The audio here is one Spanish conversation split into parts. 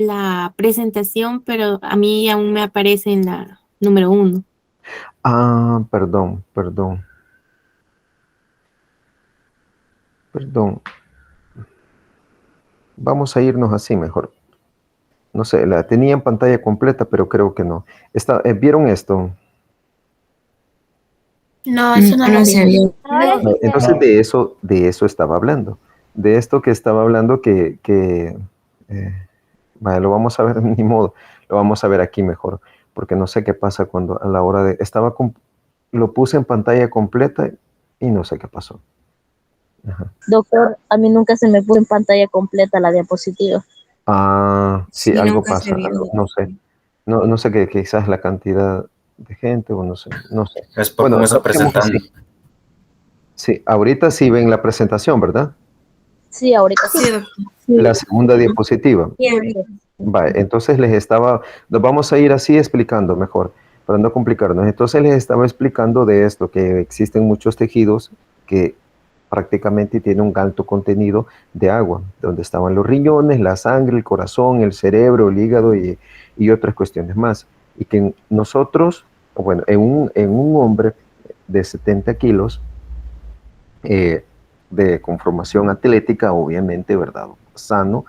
la presentación, pero a mí aún me aparece en la número 1. Ah, perdón, perdón, perdón. Vamos a irnos así mejor. No sé, la tenía en pantalla completa, pero creo que no. ¿Vieron esto? No, eso no lo No vi. se vio. Ahora sí No, se entonces ve. de eso estaba hablando. De esto que estaba hablando vaya, lo vamos a ver, ni modo, lo vamos a ver aquí mejor, porque no sé qué pasa cuando a la hora de, lo puse en pantalla completa y no sé qué pasó. Ajá. Doctor, a mí nunca se me puso en pantalla completa la diapositiva. Ah, sí, Sí, algo nunca se pasa, vio. no sé. No sé que quizás la cantidad de gente o no sé, no sé. Es por Bueno, cómo está dejemos así. presentando. Sí, ahorita sí ven la presentación, ¿verdad? Sí, ahorita sí. Sí, doctor. La segunda diapositiva. Bien. Vale, entonces nos vamos a ir así explicando mejor, para no complicarnos. Entonces les estaba explicando de esto, que existen muchos tejidos que prácticamente tienen un alto contenido de agua, donde estaban los riñones, la sangre, el corazón, el cerebro, el hígado y otras cuestiones más. Y que nosotros, bueno, en un hombre de 70 kilos, de conformación atlética, obviamente, ¿verdad? Sano,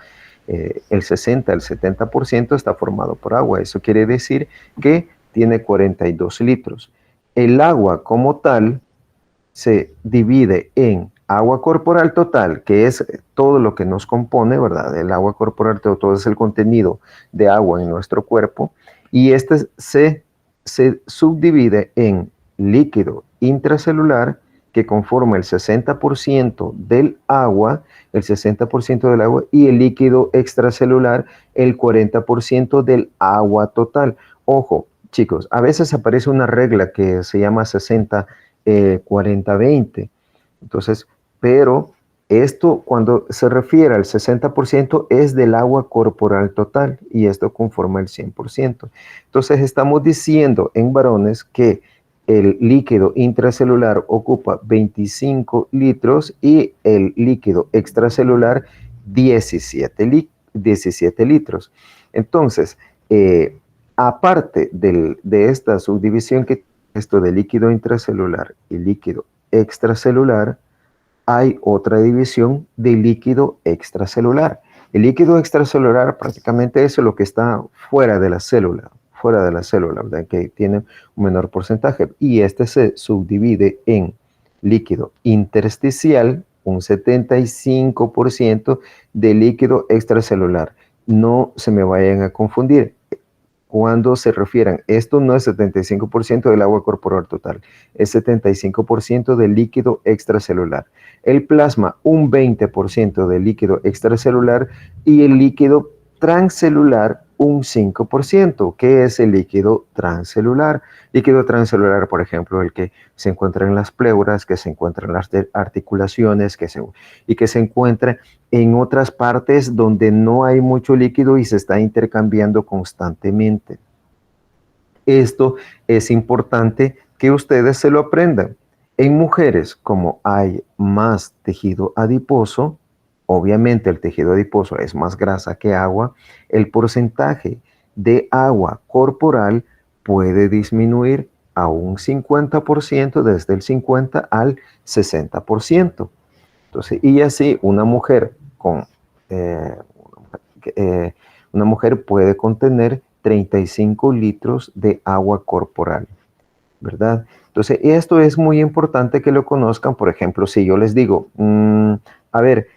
el 60, el 70% está formado por agua. Eso quiere decir que tiene 42 litros. El agua como tal se divide en agua corporal total, que es todo lo que nos compone, ¿verdad? El agua corporal, todo es el contenido de agua en nuestro cuerpo, y este se subdivide en líquido intracelular, que conforma el 60% del agua, y el líquido extracelular, el 40% del agua total. Ojo, chicos, a veces aparece una regla que se llama 60, 40-20. Entonces, pero esto cuando se refiere al 60% es del agua corporal total y esto conforma el 100%. Entonces, estamos diciendo en varones que el líquido intracelular ocupa 25 litros y el líquido extracelular 17 litros. Entonces, aparte de esta subdivisión que esto de líquido intracelular y líquido extracelular, hay otra división de líquido extracelular. El líquido extracelular prácticamente es lo que está fuera de la célula, ¿verdad? Que tiene un menor porcentaje. Y este se subdivide en líquido intersticial, un 75% de líquido extracelular. No se me vayan a confundir cuando se refieran, esto no es 75% del agua corporal total, es 75% del líquido extracelular. El plasma, un 20% del líquido extracelular y el líquido transcelular, un 5%. ¿Qué es el líquido transcelular? Líquido transcelular, por ejemplo, el que se encuentra en las pleuras, que se encuentra en las articulaciones, y que se encuentra en otras partes donde no hay mucho líquido y se está intercambiando constantemente. Esto es importante que ustedes se lo aprendan. En mujeres, como hay más tejido adiposo, obviamente el tejido adiposo es más grasa que agua, el porcentaje de agua corporal puede disminuir a un 50%, desde el 50 al 60%. Entonces, y así eh, una mujer puede contener 35 litros de agua corporal, ¿verdad? Entonces, esto es muy importante que lo conozcan. Por ejemplo, si yo les digo, a ver,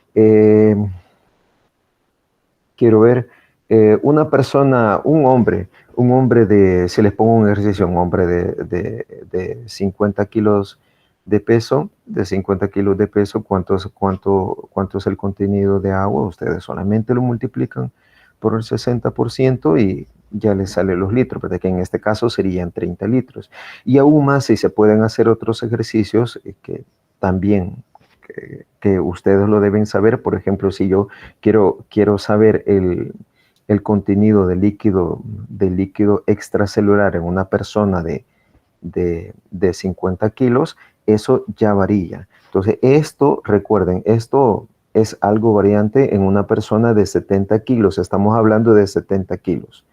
quiero ver una persona, si les pongo un ejercicio, un hombre de 50 kilos de peso, ¿cuánto es el contenido de agua? Ustedes solamente lo multiplican por el 60% y ya les sale los litros, ¿verdad? Que en este caso serían 30 litros. Y aún más, si se pueden hacer otros ejercicios que también que ustedes lo deben saber. Por ejemplo, si yo quiero saber el contenido de líquido extracelular en una persona de 50 kilos, eso ya varía. Entonces, recuerden, esto es algo variante en una persona de 70 kilos. Estamos hablando de 70 kilos.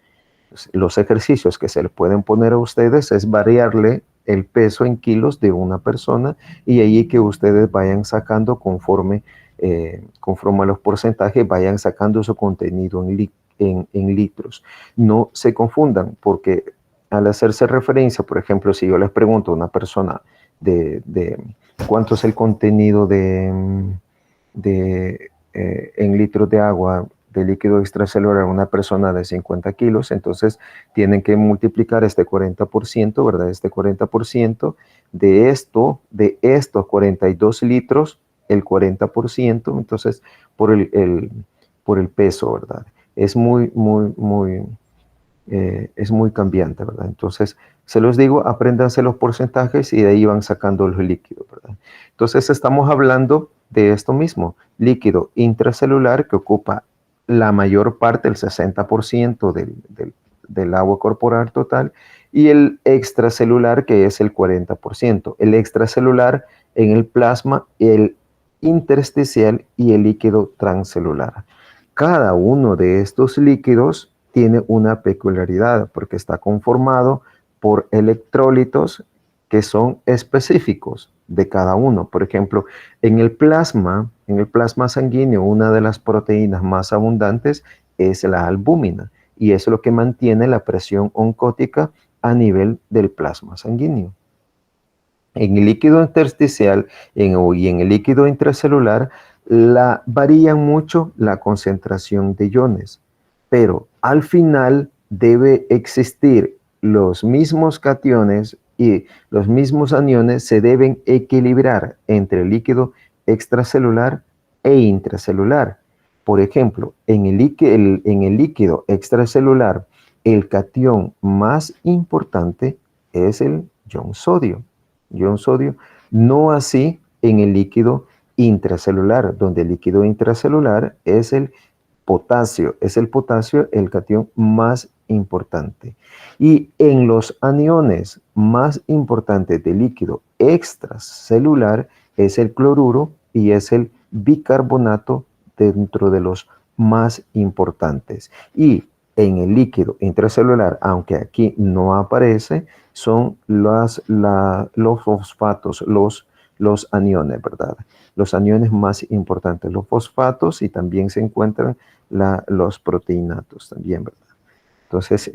Los ejercicios que se le pueden poner a ustedes es variarle el peso en kilos de una persona y ahí que ustedes vayan sacando conforme a los porcentajes, vayan sacando su contenido en litros. No se confundan porque al hacerse referencia, por ejemplo, si yo les pregunto a una persona de cuánto es el contenido en litros de agua de líquido extracelular a una persona de 50 kilos, entonces tienen que multiplicar este 40%, ¿verdad? Este 40% de estos 42 litros, el 40%, entonces por el peso, ¿verdad? Es es muy cambiante, ¿verdad? Entonces, se los digo, apréndanse los porcentajes y de ahí van sacando los líquidos, ¿verdad? Entonces, estamos hablando de esto mismo, líquido intracelular que ocupa la mayor parte, el 60% del agua corporal total, y el extracelular que es el 40%. El extracelular en el plasma, el intersticial y el líquido transcelular. Cada uno de estos líquidos tiene una peculiaridad porque está conformado por electrolitos que son específicos de cada uno. Por ejemplo, en el plasma sanguíneo, una de las proteínas más abundantes es la albúmina y es lo que mantiene la presión oncótica a nivel del plasma sanguíneo. En el líquido intersticial y en el líquido intracelular varía mucho la concentración de iones, pero al final debe existir los mismos cationes y los mismos aniones se deben equilibrar entre el líquido extracelular e intracelular. Por ejemplo, en el líquido extracelular, el catión más importante es el ion sodio. No así en el líquido intracelular, donde el líquido intracelular es el potasio. Es el potasio el catión más importante. Y en los aniones más importantes del líquido extracelular es el cloruro y es el bicarbonato dentro de los más importantes. Y en el líquido intracelular, aunque aquí no aparece, son los fosfatos, los aniones, ¿verdad? Los aniones más importantes, los fosfatos, y también se encuentran los proteinatos también, ¿verdad? Entonces,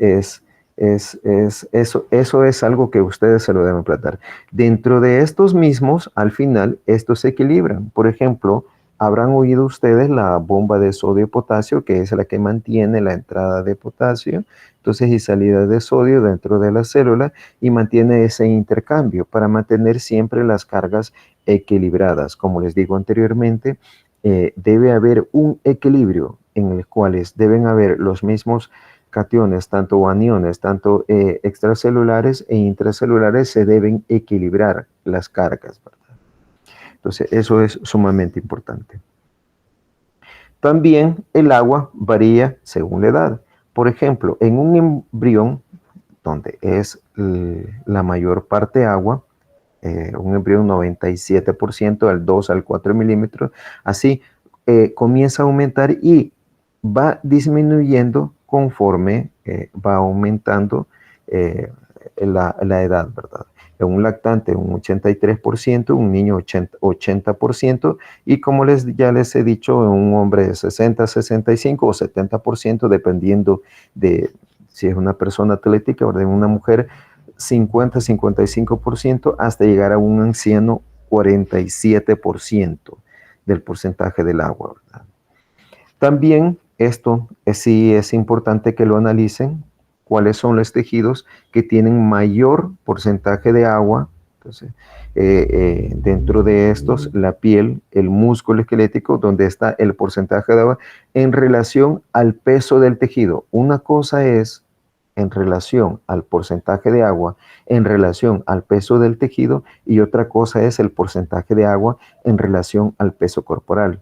eso es algo que ustedes se lo deben tratar. Dentro de estos mismos, al final, estos se equilibran. Por ejemplo, habrán oído ustedes la bomba de sodio y potasio, que es la que mantiene la entrada de potasio, entonces, y salida de sodio dentro de la célula, y mantiene ese intercambio para mantener siempre las cargas equilibradas. Como les digo anteriormente, debe haber un equilibrio en el cual deben haber los mismos cationes, tanto aniones, tanto extracelulares e intracelulares, se deben equilibrar las cargas, ¿verdad? Entonces, eso es sumamente importante. También el agua varía según la edad. Por ejemplo, en un embrión, donde es la mayor parte agua, un embrión 97%, al 2 al 4 milímetros, así comienza a aumentar y va disminuyendo conforme va aumentando la edad, ¿verdad? En un lactante un 83%, un niño 80%, y como ya les he dicho, en un hombre 60, 65 o 70%, dependiendo de si es una persona atlética o de una mujer, 50, 55%, hasta llegar a un anciano 47% del porcentaje del agua, ¿verdad? También esto sí es importante que lo analicen, cuáles son los tejidos que tienen mayor porcentaje de agua. Entonces, dentro de estos, la piel, el músculo esquelético, donde está el porcentaje de agua en relación al peso del tejido. Una cosa es en relación al porcentaje de agua, en relación al peso del tejido, y otra cosa es el porcentaje de agua en relación al peso corporal.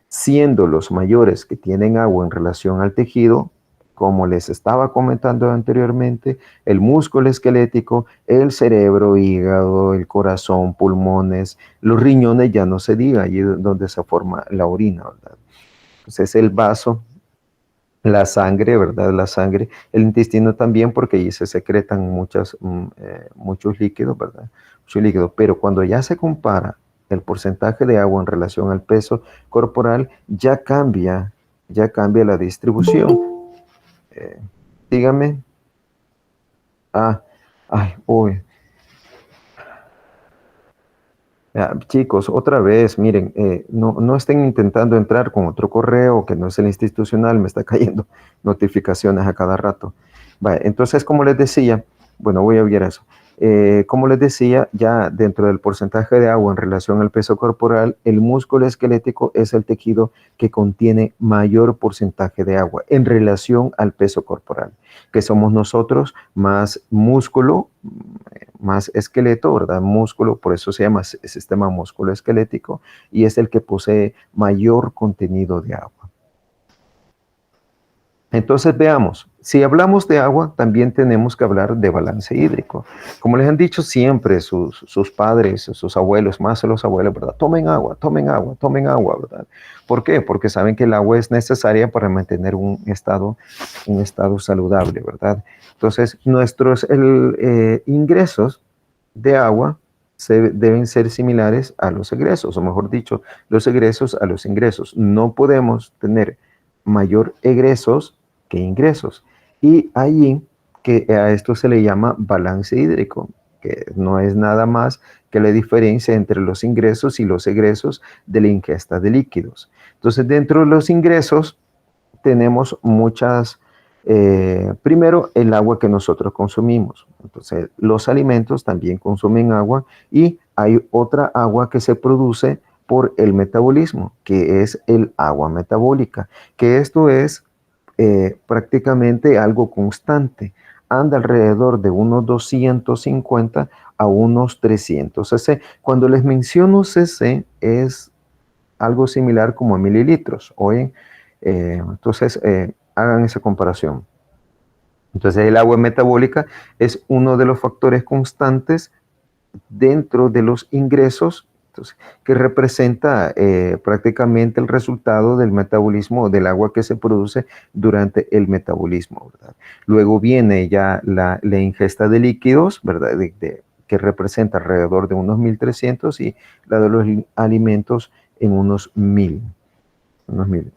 Siendo los mayores que tienen agua en relación al tejido, como les estaba comentando anteriormente, el músculo esquelético, el cerebro, hígado, el corazón, pulmones, los riñones, ya no se diga, allí donde se forma la orina, ¿verdad? Entonces el vaso, la sangre, ¿verdad? La sangre, el intestino también, porque allí se secretan muchos líquidos, ¿verdad? Muchos líquidos, pero cuando ya se compara el porcentaje de agua en relación al peso corporal, ya cambia la distribución. Dígame. Ah, ay, uy. Ya, chicos, otra vez, miren, no estén intentando entrar con otro correo que no es el institucional, me está cayendo notificaciones a cada rato. Vale, entonces, como les decía, bueno, voy a ver eso. Como les decía, ya dentro del porcentaje de agua en relación al peso corporal, el músculo esquelético es el tejido que contiene mayor porcentaje de agua en relación al peso corporal, que somos nosotros más músculo, más esqueleto, ¿verdad? Músculo, por eso se llama sistema musculoesquelético, y es el que posee mayor contenido de agua. Entonces veamos, si hablamos de agua, también tenemos que hablar de balance hídrico. Como les han dicho siempre sus padres, sus abuelos, más los abuelos, ¿verdad? Tomen agua, tomen agua, tomen agua, ¿verdad? ¿Por qué? Porque saben que el agua es necesaria para mantener un estado saludable, ¿verdad? Entonces, nuestros ingresos de agua deben ser similares a los egresos, o mejor dicho, los egresos a los ingresos. No podemos tener mayor egresos que ingresos. Y allí que a esto se le llama balance hídrico, que no es nada más que la diferencia entre los ingresos y los egresos de la ingesta de líquidos. Entonces, dentro de los ingresos tenemos primero el agua que nosotros consumimos. Entonces, los alimentos también consumen agua y hay otra agua que se produce por el metabolismo, que es el agua metabólica, que esto es prácticamente algo constante. Anda alrededor de unos 250 a unos 300 cc. Cuando les menciono cc es algo similar como a mililitros. Oye, entonces hagan esa comparación. Entonces el agua metabólica es uno de los factores constantes dentro de los ingresos, entonces, que representa prácticamente el resultado del metabolismo del agua que se produce durante el metabolismo, ¿verdad? Luego viene ya la ingesta de líquidos, ¿verdad? Que representa alrededor de unos 1300 y la de los alimentos en unos 1000.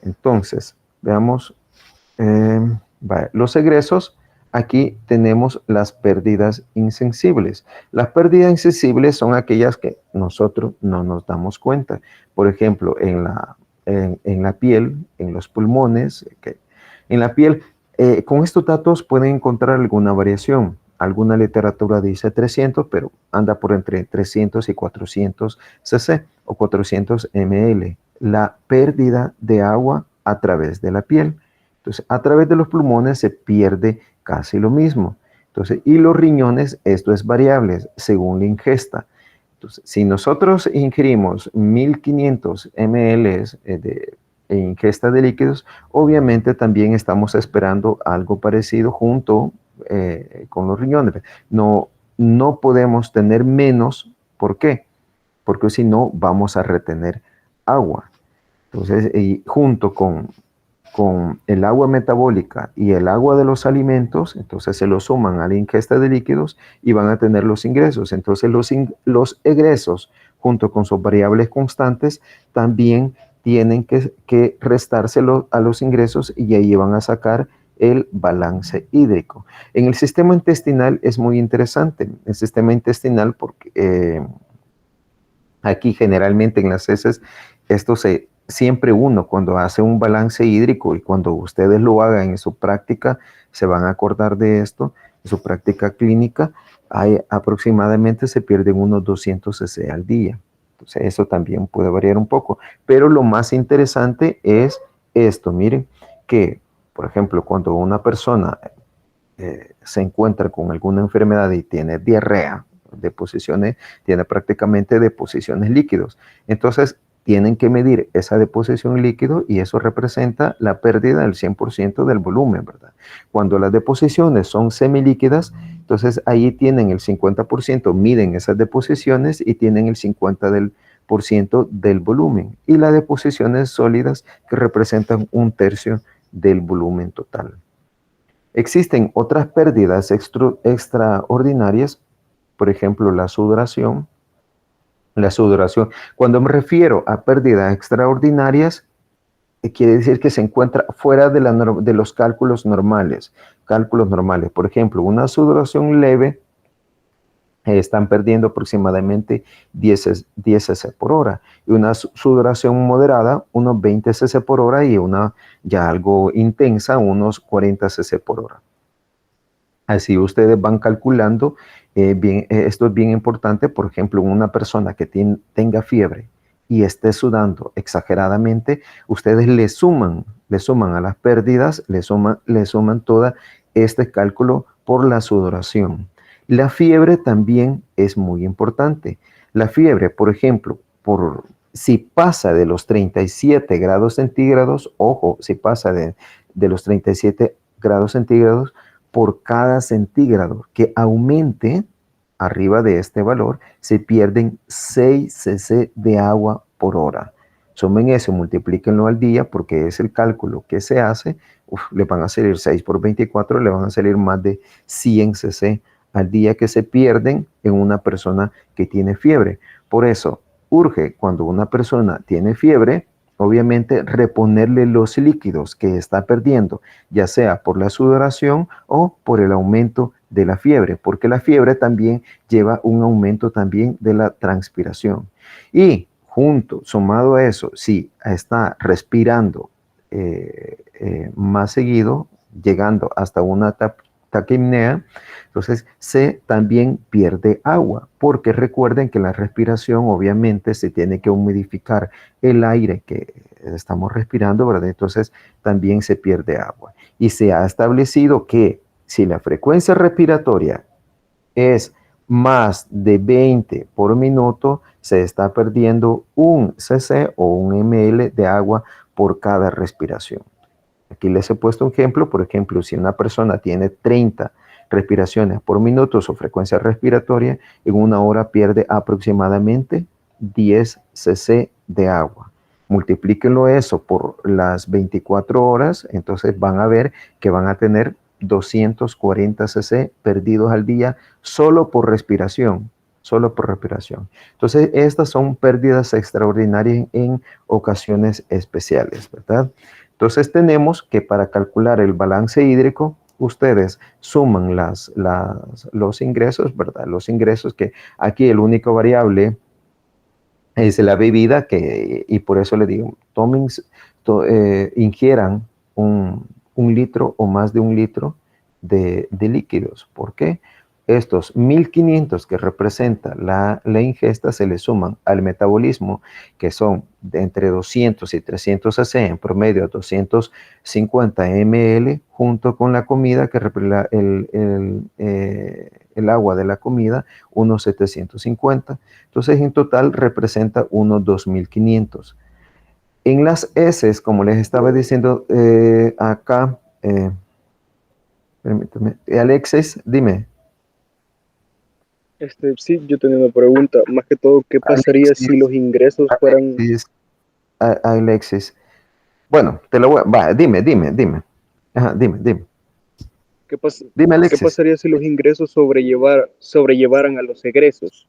Entonces, veamos, los egresos. Aquí tenemos las pérdidas insensibles. Las pérdidas insensibles son aquellas que nosotros no nos damos cuenta. Por ejemplo, en la piel, en los pulmones, en la piel, con estos datos pueden encontrar alguna variación. Alguna literatura dice 300, pero anda por entre 300 y 400 cc o 400 ml. La pérdida de agua a través de la piel. Entonces, a través de los pulmones se pierde casi lo mismo. Entonces, y los riñones, esto es variable según la ingesta. Entonces, si nosotros ingerimos 1500 ml de ingesta de líquidos, obviamente también estamos esperando algo parecido junto con los riñones. No podemos tener menos. ¿Por qué? Porque si no, vamos a retener agua. Entonces, y junto con el agua metabólica y el agua de los alimentos, entonces se lo suman a la ingesta de líquidos y van a tener los ingresos. Entonces los egresos, junto con sus variables constantes, también tienen que restárselo a los ingresos y ahí van a sacar el balance hídrico. En el sistema intestinal es muy interesante. El sistema intestinal, porque aquí generalmente en las heces, siempre uno cuando hace un balance hídrico y cuando ustedes lo hagan en su práctica, se van a acordar de esto, en su práctica clínica, aproximadamente se pierden unos 200 cc al día. Entonces eso también puede variar un poco, pero lo más interesante es esto, miren, que por ejemplo cuando una persona se encuentra con alguna enfermedad y tiene diarrea, tiene prácticamente deposiciones líquidos. Entonces, tienen que medir esa deposición líquido y eso representa la pérdida del 100% del volumen, ¿verdad? Cuando las deposiciones son semilíquidas, entonces ahí tienen el 50%, miden esas deposiciones y tienen el 50% del volumen. Y las deposiciones sólidas que representan 1/3 del volumen total. Existen otras pérdidas extraordinarias, por ejemplo, la sudoración. La sudoración, cuando me refiero a pérdidas extraordinarias, quiere decir que se encuentra fuera de los cálculos normales. Cálculos normales, por ejemplo, una sudoración leve, están perdiendo aproximadamente 10 cc por hora. Y una sudoración moderada, unos 20 cc por hora, y una ya algo intensa, unos 40 cc por hora. Así ustedes van calculando, esto es bien importante. Por ejemplo, una persona que tenga fiebre y esté sudando exageradamente, ustedes le suman a las pérdidas, le suman todo este cálculo por la sudoración. La fiebre también es muy importante. La fiebre, por ejemplo, si pasa de los 37 grados centígrados, ojo, si pasa de los 37 grados centígrados, por cada centígrado que aumente arriba de este valor, se pierden 6 cc de agua por hora. Sumen eso, multiplíquenlo al día, porque es el cálculo que se hace. Le van a salir 6 por 24, le van a salir más de 100 cc al día que se pierden en una persona que tiene fiebre. Por eso, urge, cuando una persona tiene fiebre, obviamente reponerle los líquidos que está perdiendo, ya sea por la sudoración o por el aumento de la fiebre, porque la fiebre también lleva un aumento también de la transpiración. Y sumado a eso, si está respirando más seguido, llegando hasta una taquipnea, entonces se también pierde agua, porque recuerden que la respiración obviamente se tiene que humidificar el aire que estamos respirando, ¿verdad? Entonces también se pierde agua. Y se ha establecido que si la frecuencia respiratoria es más de 20 por minuto, se está perdiendo 1 cc o 1 ml de agua por cada respiración. Aquí les he puesto un ejemplo. Por ejemplo, si una persona tiene 30 respiraciones por minuto, su frecuencia respiratoria en una hora pierde aproximadamente 10 cc de agua. Multiplíquenlo eso por las 24 horas, entonces van a ver que van a tener 240 cc perdidos al día solo por respiración. Entonces, estas son pérdidas extraordinarias en ocasiones especiales, ¿verdad? Entonces tenemos que para calcular el balance hídrico, ustedes suman los ingresos, ¿verdad? Los ingresos, que aquí el único variable es la bebida, y por eso le digo, ingieran un litro o más de 1 litro de líquidos. ¿Por qué? Estos 1500 que representa la ingesta se le suman al metabolismo, que son de entre 200 y 300 cc, en promedio 250 ml, junto con la comida, que el agua de la comida, unos 750. Entonces, en total representa unos 2500. En las heces, como les estaba diciendo acá, permítame, Alexis, dime. Sí, yo tenía una pregunta, más que todo, ¿qué pasaría Alexis, si los ingresos fueran... Alexis. Bueno, te lo voy a... Va, dime. Ajá, dime. Dime, Alexis. ¿Qué pasaría si los ingresos sobrellevaran a los egresos?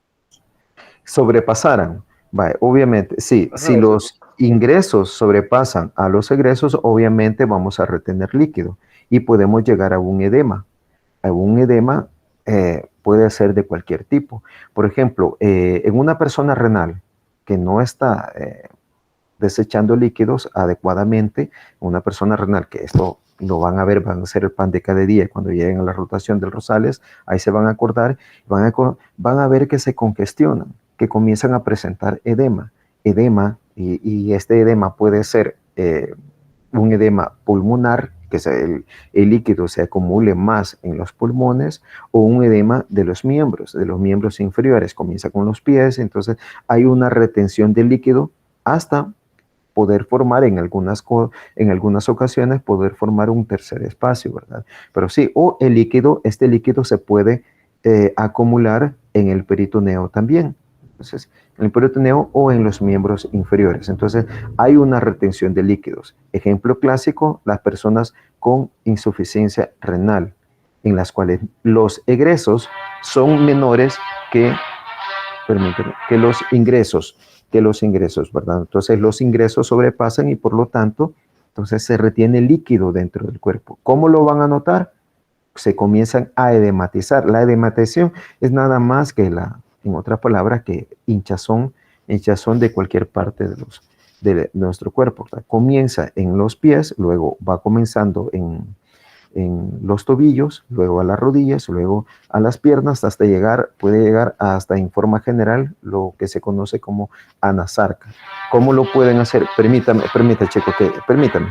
Sobrepasaran. Vale, obviamente, sí. Ajá, si los ingresos sobrepasan a los egresos, obviamente vamos a retener líquido y podemos llegar a un edema. Un edema puede ser de cualquier tipo. Por ejemplo, en una persona renal que no está desechando líquidos adecuadamente, una persona renal, que esto lo van a ver, van a ser el pan de cada día cuando lleguen a la rotación del Rosales, ahí se van a acordar, van a ver que se congestionan, que comienzan a presentar edema, y este edema puede ser un edema pulmonar, que el líquido se acumule más en los pulmones, o un edema de los miembros inferiores, comienza con los pies, entonces hay una retención de líquido hasta poder formar en algunas ocasiones, poder formar un tercer espacio, ¿verdad? Pero sí, o este líquido se puede acumular en el peritoneo también. Entonces, en el peritoneo o en los miembros inferiores. Entonces, hay una retención de líquidos. Ejemplo clásico, las personas con insuficiencia renal, en las cuales los egresos son menores que, permítanme, que los ingresos, ¿verdad? Entonces, los ingresos sobrepasan y por lo tanto, entonces se retiene líquido dentro del cuerpo. ¿Cómo lo van a notar? Se comienzan a edematizar. La edematización es nada más que en otras palabras, que hinchazón de cualquier parte de nuestro cuerpo, ¿verdad? Comienza en los pies, luego va comenzando en los tobillos, luego a las rodillas, luego a las piernas, puede llegar hasta en forma general lo que se conoce como anasarca. ¿Cómo lo pueden hacer? Permítame, Checo, permítame.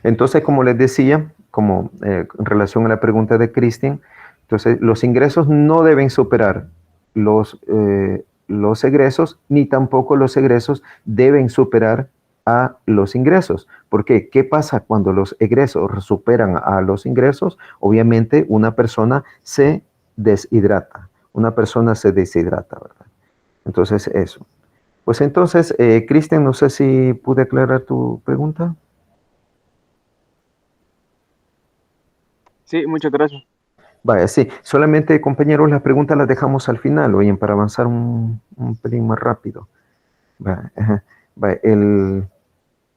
Entonces, como les decía, en relación a la pregunta de Cristian, entonces los ingresos no deben superar los egresos, ni tampoco los egresos deben superar a los ingresos. ¿Por qué? ¿Qué pasa cuando los egresos superan a los ingresos? Obviamente una persona se deshidrata, ¿verdad? Entonces, eso. Pues entonces, Cristian, no sé si pude aclarar tu pregunta. Sí, muchas gracias. Vaya, sí, solamente compañeros, las preguntas las dejamos al final, oye, para avanzar un pelín más rápido. Vaya, ajá. Vaya,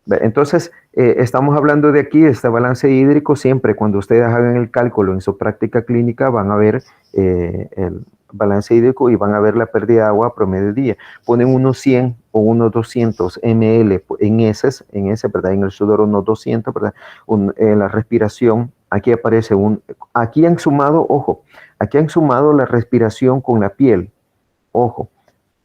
entonces, estamos hablando de aquí, de este balance hídrico, siempre cuando ustedes hagan el cálculo en su práctica clínica, van a ver el balance hídrico y van a ver la pérdida de agua a promedio de día. Ponen unos 100 o unos 200 ml ¿verdad? En el sudor unos 200, ¿verdad? En la respiración, aquí aparece aquí han sumado la respiración con la piel, ojo.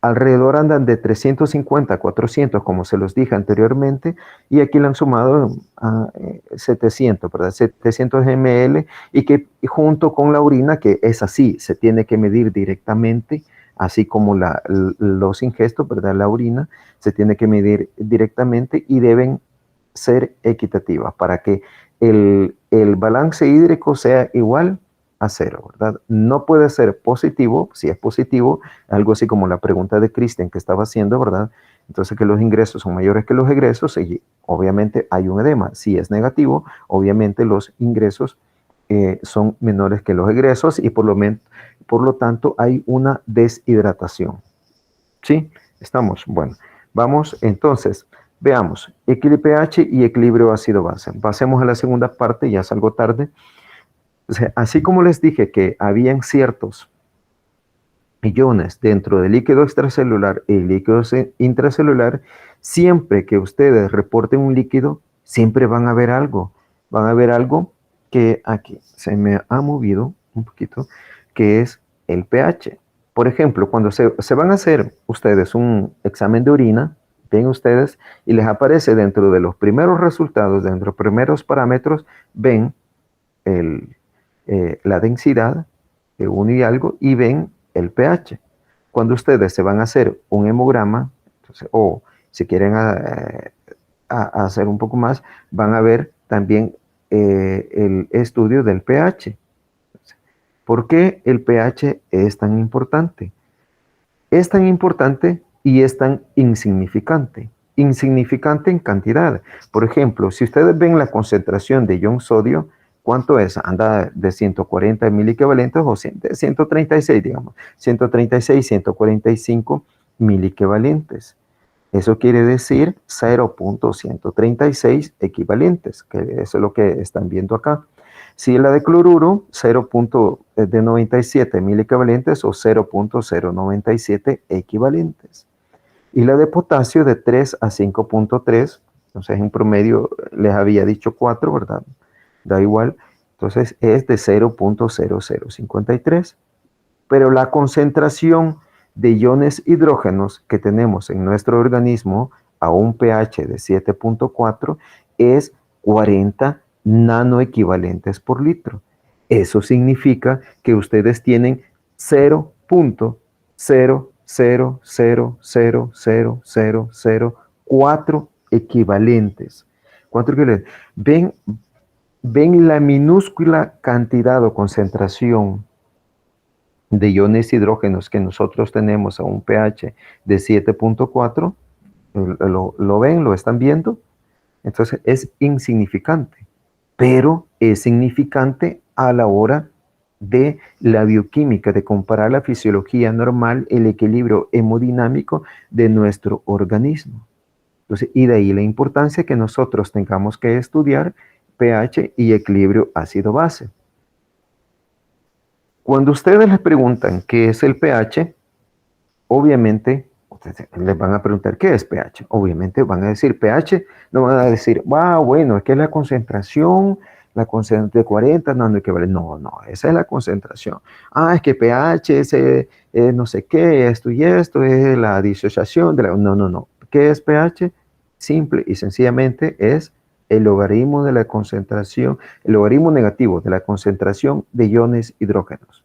Alrededor andan de 350 a 400, como se los dije anteriormente, y aquí le han sumado a 700, ¿verdad? 700 ml, y que junto con la orina, que es así, se tiene que medir directamente, así como los ingestos, ¿verdad? La orina se tiene que medir directamente y deben ser equitativas para que el balance hídrico sea igual a 0, ¿verdad? No puede ser positivo. Si es positivo, algo así como la pregunta de Cristian que estaba haciendo, ¿verdad? Entonces, que los ingresos son mayores que los egresos, y obviamente hay un edema. Si es negativo, obviamente los ingresos son menores que los egresos y por lo tanto hay una deshidratación. ¿Sí? ¿Estamos? Bueno, vamos entonces. Veamos, equilibrio pH y equilibrio ácido-base. Pasemos a la segunda parte, ya es algo tarde. O sea, así como les dije que habían ciertos iones dentro del líquido extracelular y líquido intracelular, siempre que ustedes reporten un líquido, siempre van a ver algo. Van a ver algo que aquí se me ha movido un poquito, que es el pH. Por ejemplo, cuando se van a hacer ustedes un examen de orina, ven ustedes y les aparece dentro de los primeros resultados, dentro de los primeros parámetros, ven la densidad de 1 y algo y ven el pH. Cuando ustedes se van a hacer un hemograma, entonces, o si quieren hacer un poco más, van a ver también el estudio del pH. ¿Por qué el pH es tan importante? Es tan importante y es tan insignificante. Insignificante en cantidad. Por ejemplo, si ustedes ven la concentración de ion sodio, ¿cuánto es? Anda de 140 miliequivalentes o de 136, digamos. 136, 145 miliequivalentes. Eso quiere decir 0.136 equivalentes, que eso es lo que están viendo acá. Si la de cloruro, 0.97 miliequivalentes o 0.097 equivalentes. Y la de potasio de 3 a 5.3, entonces en promedio les había dicho 4, ¿verdad? Da igual, entonces es de 0.0053. Pero la concentración de iones hidrógenos que tenemos en nuestro organismo a un pH de 7.4 es 40 nanoequivalentes por litro. Eso significa que ustedes tienen 0.0000004 equivalentes. ¿Cuánto equivalentes? ¿Ven la minúscula cantidad o concentración de iones hidrógenos que nosotros tenemos a un pH de 7.4? ¿Lo ven? ¿Lo están viendo? Entonces es insignificante, pero es significante a la hora de la bioquímica, de comparar la fisiología normal, el equilibrio hemodinámico de nuestro organismo. Entonces, y de ahí la importancia que nosotros tengamos que estudiar pH y equilibrio ácido-base. Cuando ustedes les preguntan qué es el pH, obviamente les van a preguntar qué es pH. Obviamente van a decir pH, no van a decir, wow, bueno, es que es la concentración de 40 nanoequivalentes. No, esa es la concentración. Ah, es que pH es no sé qué, esto y esto, es la disociación de la... No. ¿Qué es pH? Simple y sencillamente es el logaritmo de la concentración, el logaritmo negativo de la concentración de iones hidrógenos.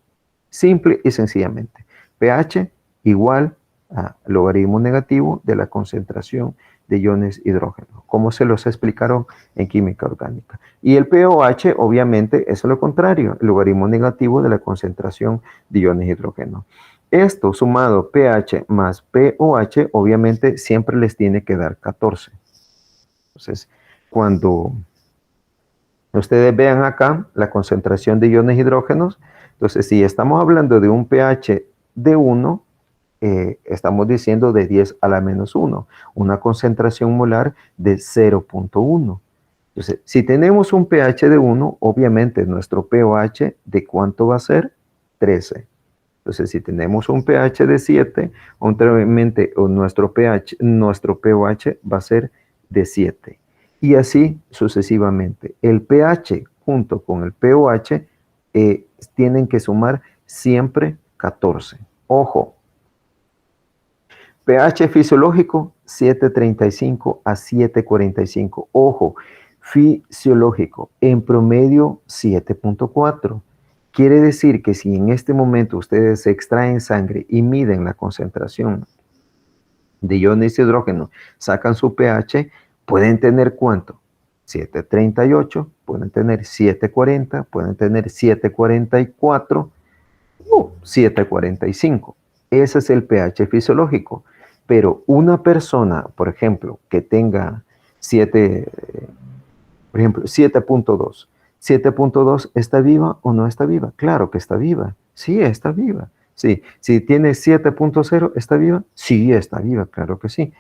Simple y sencillamente. pH igual a logaritmo negativo de la concentración de iones hidrógenos, como se los explicaron en química orgánica. Y el pOH, obviamente, es lo contrario, el logaritmo negativo de la concentración de iones hidrógenos. Esto sumado pH más pOH, obviamente, siempre les tiene que dar 14. Entonces, cuando ustedes vean acá la concentración de iones hidrógenos, entonces si estamos hablando de un pH de 1, estamos diciendo de 10 a la menos 1, una concentración molar de 0.1. Entonces, si tenemos un pH de 1, obviamente nuestro pOH, ¿de cuánto va a ser? 13. Entonces, si tenemos un pH de 7, obviamente nuestro pOH va a ser de 7. Y así sucesivamente. El pH junto con el pOH tienen que sumar siempre 14. Ojo, pH fisiológico 7.35 a 7.45. Ojo, fisiológico, en promedio 7.4. Quiere decir que si en este momento ustedes extraen sangre y miden la concentración de iones hidrógeno, sacan su pH, pueden tener ¿cuánto? 7.38, pueden tener 7.40, pueden tener 7.44 o 7.45. Ese es el pH fisiológico. Pero una persona, por ejemplo, que tenga 7.2, 7.2, ¿está viva o no está viva? Claro que está viva. Sí, está viva. Sí. Si tiene 7.0, ¿está viva? Sí, está viva, claro que sí.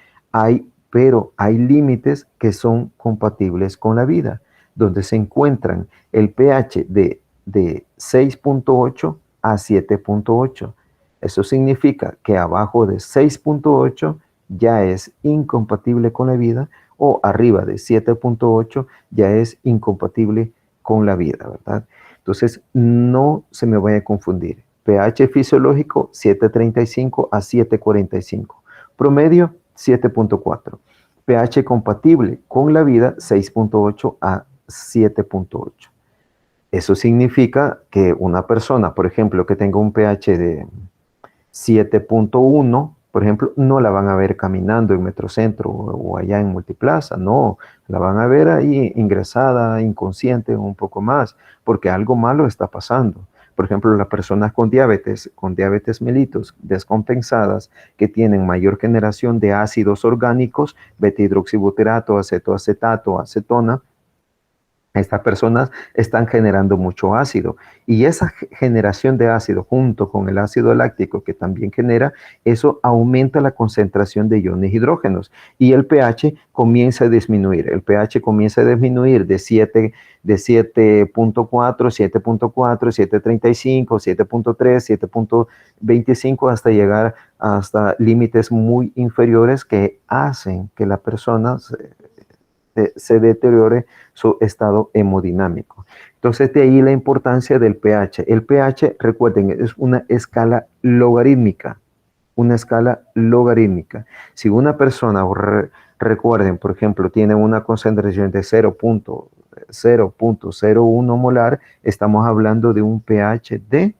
Pero hay límites que son compatibles con la vida, donde se encuentran el pH de 6.8 a 7.8. Eso significa que abajo de 6.8 ya es incompatible con la vida, o arriba de 7.8 ya es incompatible con la vida, ¿verdad? Entonces, no se me vaya a confundir. pH fisiológico 7.35 a 7.45. Promedio 7.4. pH compatible con la vida 6.8 a 7.8. Eso significa que una persona, por ejemplo, que tenga un pH de 7.1, por ejemplo, no la van a ver caminando en Metrocentro o allá en Multiplaza, no, la van a ver ahí ingresada, inconsciente, un poco más, porque algo malo está pasando. Por ejemplo, las personas con diabetes mellitus descompensadas, que tienen mayor generación de ácidos orgánicos, beta-hidroxibutirato, acetoacetato, acetona, Estas personas están generando mucho ácido y esa generación de ácido junto con el ácido láctico que también genera, eso aumenta la concentración de iones hidrógenos y el pH comienza a disminuir. El pH comienza a disminuir de 7.4, 7.4, 7.35, 7.3, 7.25 hasta llegar hasta límites muy inferiores que hacen que la persona se deteriore su estado hemodinámico. Entonces, de ahí la importancia del pH. El pH, recuerden, es una escala logarítmica. Una escala logarítmica. Si una persona, recuerden, por ejemplo, tiene una concentración de 0.01 molar, estamos hablando de un pH de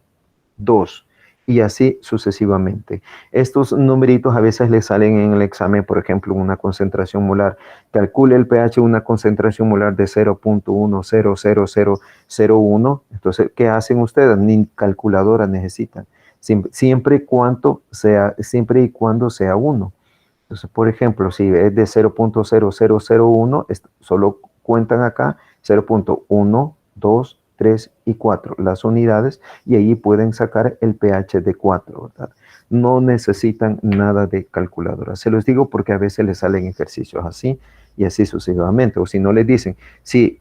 2. Y así sucesivamente. Estos numeritos a veces le salen en el examen, por ejemplo, una concentración molar. Calcule el pH una concentración molar de 0.1000001. Entonces, ¿qué hacen ustedes? Ni calculadora necesitan. Siempre y cuando sea 1. Entonces, por ejemplo, si es de 0.0001, solo cuentan acá 0.1, 2, 3 y 4, las unidades, y ahí pueden sacar el pH de 4, ¿verdad? No necesitan nada de calculadora. Se los digo porque a veces les salen ejercicios así y así sucesivamente. O si no les dicen, si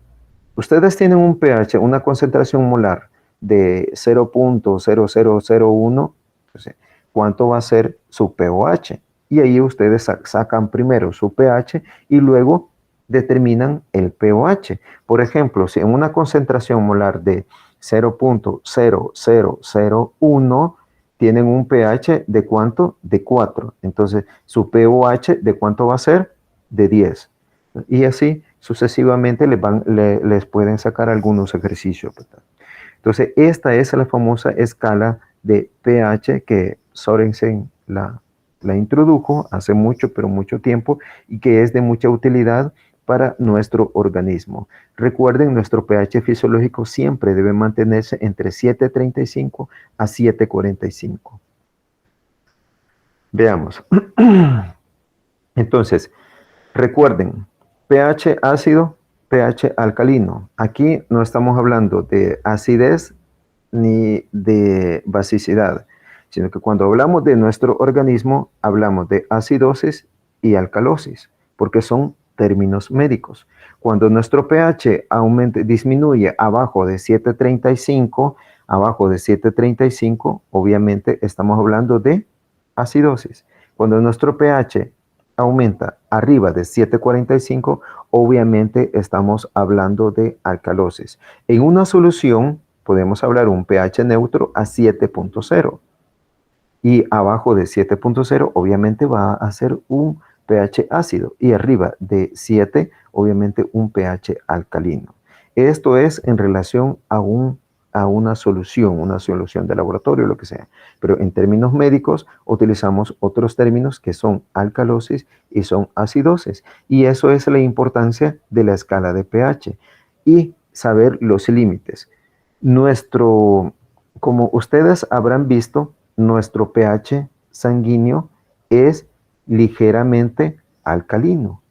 ustedes tienen un pH, una concentración molar de 0.0001, entonces, ¿cuánto va a ser su pOH? Y ahí ustedes sacan primero su pH y luego determinan el pOH. Por ejemplo, si en una concentración molar de 0.0001 tienen un pH de ¿cuánto? De 4. Entonces, su pOH ¿de cuánto va a ser? De 10. Y así sucesivamente les pueden sacar algunos ejercicios, ¿verdad? Entonces, esta es la famosa escala de pH que Sorensen la introdujo hace mucho, pero mucho tiempo, y que es de mucha utilidad para nuestro organismo. Recuerden, nuestro pH fisiológico siempre debe mantenerse entre 7.35 a 7.45. Veamos. Entonces, recuerden, pH ácido, pH alcalino. Aquí no estamos hablando de acidez ni de basicidad, sino que cuando hablamos de nuestro organismo, hablamos de acidosis y alcalosis, porque son términos médicos. Cuando nuestro pH disminuye abajo de 7.35, obviamente estamos hablando de acidosis. Cuando nuestro pH aumenta arriba de 7.45, obviamente estamos hablando de alcalosis. En una solución podemos hablar un pH neutro a 7.0 y abajo de 7.0 obviamente va a ser un pH ácido y arriba de 7 obviamente un pH alcalino. Esto es en relación a una solución de laboratorio, lo que sea. Pero en términos médicos utilizamos otros términos que son alcalosis y son acidosis. Y eso es la importancia de la escala de pH y saber los límites. Como ustedes habrán visto, nuestro pH sanguíneo es ligeramente alcalino.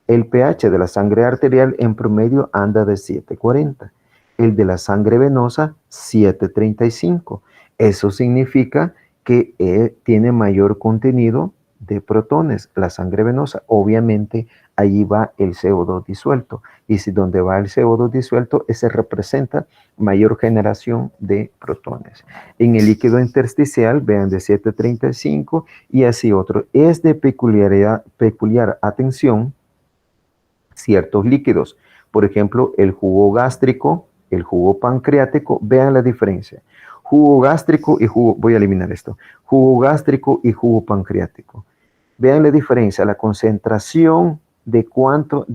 El pH de la sangre arterial en promedio anda de 7.40. El de la sangre venosa, 7.35. Eso significa que tiene mayor contenido de protones. La sangre venosa, obviamente, allí va el CO2 disuelto. Y si donde va el CO2 disuelto, ese representa mayor generación de protones. En el líquido intersticial, vean de 7.35 y así otro. Es de peculiar atención ciertos líquidos. Por ejemplo, el jugo gástrico, el jugo pancreático, vean la diferencia. Jugo gástrico y jugo, voy a eliminar esto, jugo gástrico y jugo pancreático. Vean la diferencia, la concentración de cuánto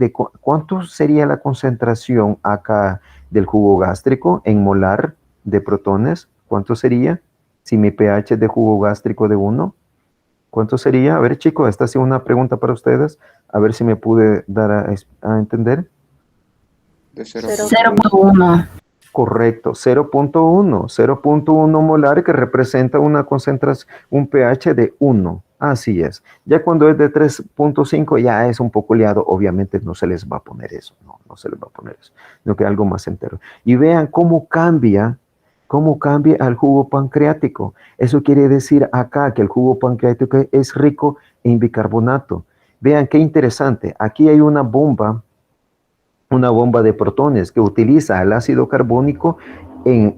sería la concentración acá del jugo gástrico en molar de protones. ¿Cuánto sería? Si mi pH de jugo gástrico de 1, ¿cuánto sería? A ver, chicos, esta ha sido una pregunta para ustedes. A ver si me pude dar a entender. De 0.1. Correcto, 0.1 molar que representa una concentración, un pH de 1. Así es. Ya cuando es de 3.5 ya es un poco liado, obviamente no se les va a poner eso, no se les va a poner eso, sino que algo más entero. Y vean cómo cambia al jugo pancreático. Eso quiere decir acá que el jugo pancreático es rico en bicarbonato. Vean qué interesante. Aquí hay una bomba de protones que utiliza el ácido carbónico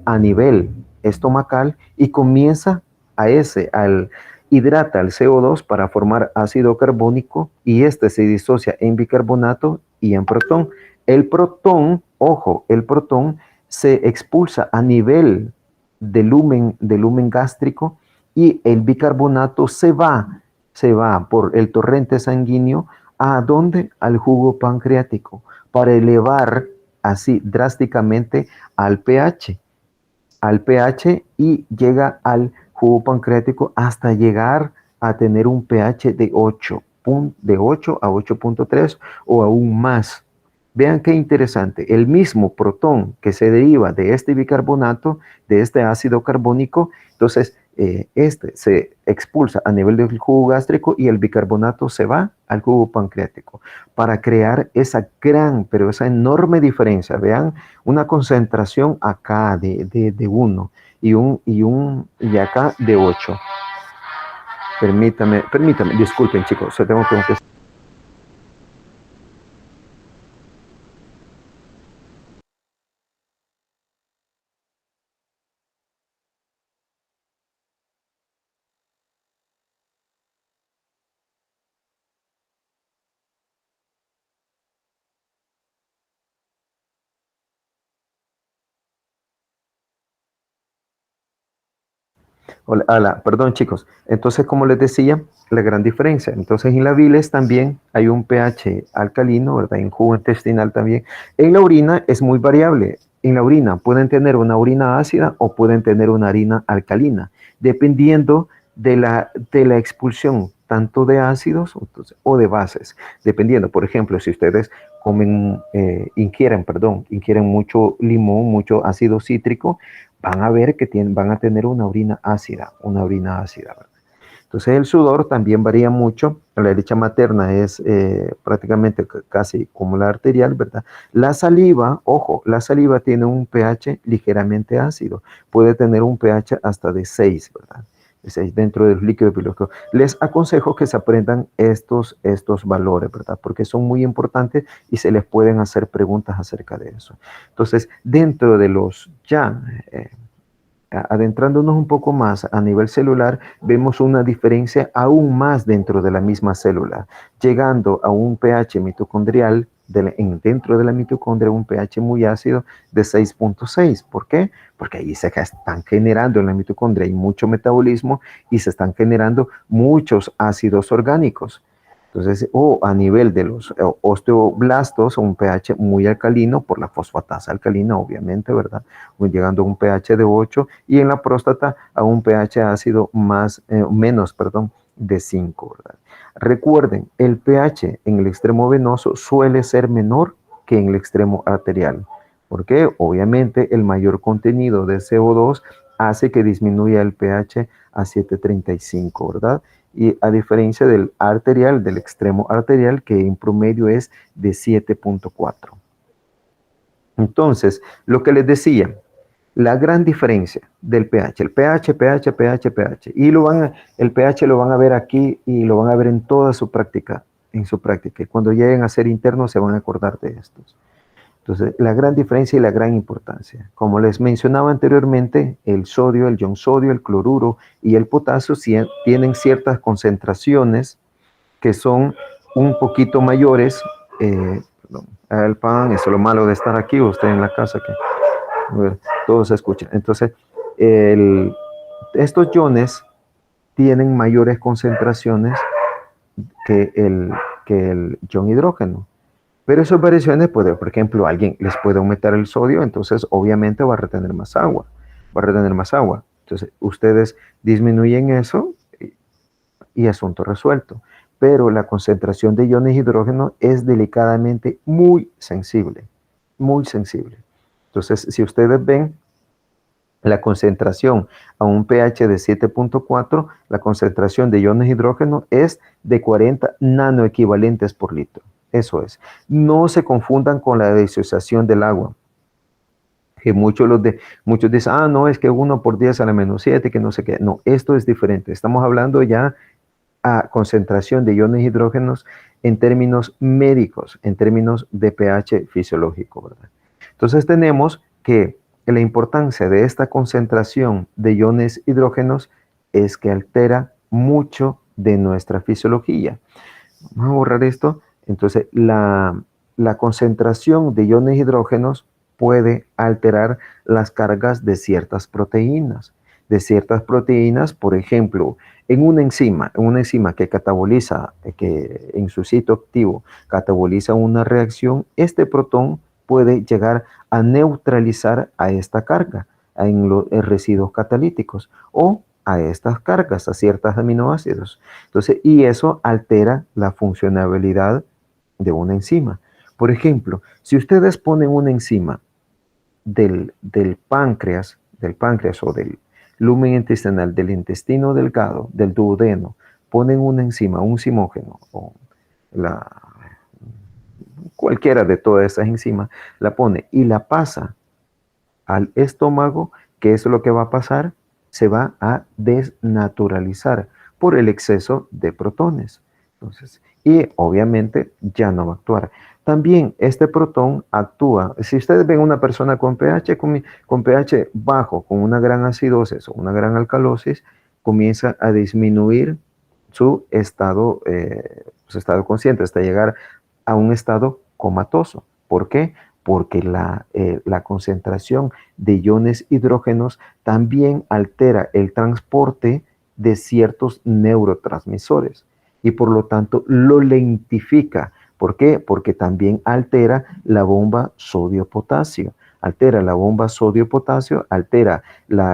a nivel estomacal y comienza al hidrata el CO2 para formar ácido carbónico y este se disocia en bicarbonato y en protón. El protón, ojo, el protón se expulsa a nivel de lumen gástrico y el bicarbonato se va por el torrente sanguíneo a dónde? Al jugo pancreático para elevar así drásticamente al pH, y llega al jugo pancreático hasta llegar a tener un pH de 8, de 8 a 8.3 o aún más. Vean qué interesante, el mismo protón que se deriva de este bicarbonato, de este ácido carbónico, entonces este se expulsa a nivel del jugo gástrico y el bicarbonato se va al jugo pancreático para crear esa pero esa enorme diferencia. Vean, una concentración acá de 1 y acá de 8. Permítame, disculpen chicos, tengo que... Hola, perdón chicos. Entonces, como les decía, la gran diferencia. Entonces, en la bilis también hay un pH alcalino, ¿verdad? En jugo intestinal también. En la orina es muy variable. En la orina pueden tener una orina ácida o pueden tener una orina alcalina, dependiendo de la expulsión tanto de ácidos o de bases. Dependiendo, por ejemplo, si ustedes ingieren mucho limón, mucho ácido cítrico, van a ver que van a tener una orina ácida, ¿verdad? Entonces el sudor también varía mucho, la leche materna es prácticamente casi como la arterial, ¿verdad? La saliva, ojo, la saliva tiene un pH ligeramente ácido, puede tener un pH hasta de 6, ¿verdad? De 6 dentro del líquido biológico. Les aconsejo que se aprendan estos valores, ¿verdad? Porque son muy importantes y se les pueden hacer preguntas acerca de eso. Entonces, dentro de los adentrándonos un poco más a nivel celular, vemos una diferencia aún más dentro de la misma célula, llegando a un pH mitocondrial, dentro de la mitocondria, un pH muy ácido de 6.6. ¿Por qué? Porque ahí se están generando en la mitocondria, hay mucho metabolismo y se están generando muchos ácidos orgánicos. Entonces, o a nivel de los osteoblastos, un pH muy alcalino por la fosfatasa alcalina, obviamente, ¿verdad? Llegando a un pH de 8 y en la próstata a un pH ácido menos de 5, ¿verdad? Recuerden, el pH en el extremo venoso suele ser menor que en el extremo arterial. ¿Por qué? Obviamente el mayor contenido de CO2 hace que disminuya el pH a 7.35, ¿verdad? Y a diferencia del arterial, del extremo arterial, que en promedio es de 7.4. Entonces, lo que les decía, la gran diferencia del pH, el pH, y el pH lo van a ver aquí y lo van a ver en toda su práctica, y cuando lleguen a ser internos se van a acordar de estos. Entonces, la gran diferencia y la gran importancia. Como les mencionaba anteriormente, el sodio, el ion sodio, el cloruro y el potasio tienen ciertas concentraciones que son un poquito mayores. El pan, eso es lo malo de estar aquí, usted en la casa, que todos se escuchan. Entonces, estos iones tienen mayores concentraciones que el ion hidrógeno. Pero esas variaciones, por ejemplo, alguien les puede aumentar el sodio, entonces obviamente va a retener más agua. Entonces, ustedes disminuyen eso y asunto resuelto. Pero la concentración de iones de hidrógeno es delicadamente muy sensible. Muy sensible. Entonces, si ustedes ven, La concentración a un pH de 7.4, la concentración de iones hidrógeno es de 40 nanoequivalentes por litro. Eso es. No se confundan con la disociación del agua. Que muchos dicen, no, es que 1 por 10 a la menos 7, que no sé qué. No, esto es diferente. Estamos hablando ya a concentración de iones hidrógenos en términos médicos, en términos de pH fisiológico, ¿verdad? Entonces tenemos que la importancia de esta concentración de iones hidrógenos es que altera mucho de nuestra fisiología. Vamos a borrar esto. Entonces, la concentración de iones hidrógenos puede alterar las cargas de ciertas proteínas. Por ejemplo, en una enzima que cataboliza, que en su sitio activo cataboliza una reacción, este protón puede llegar a neutralizar a esta carga en los residuos catalíticos o a estas cargas, a ciertos aminoácidos. Entonces, y eso altera la funcionalidad de una enzima. Por ejemplo, si ustedes ponen una enzima del páncreas o del lumen intestinal, del intestino delgado, del duodeno, ponen una enzima, un zimógeno o cualquiera de todas esas enzimas, la pone y la pasa al estómago, ¿qué es lo que va a pasar? Se va a desnaturalizar por el exceso de protones. Entonces, y obviamente ya no va a actuar. También este protón actúa, si ustedes ven una persona con pH bajo, con una gran acidosis o una gran alcalosis, comienza a disminuir su estado consciente hasta llegar a un estado comatoso. ¿Por qué? Porque la concentración de iones hidrógenos también altera el transporte de ciertos neurotransmisores y por lo tanto lo lentifica. ¿Por qué? Porque también altera la bomba sodio-potasio. Altera la bomba sodio-potasio, altera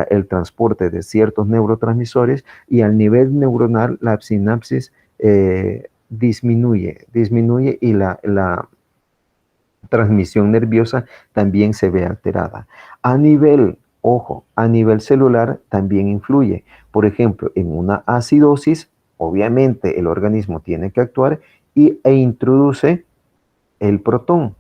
el transporte de ciertos neurotransmisores y al nivel neuronal la sinapsis disminuye y la transmisión nerviosa también se ve alterada. A nivel celular también influye. Por ejemplo, en una acidosis, obviamente el organismo tiene que actuar e introduce el protón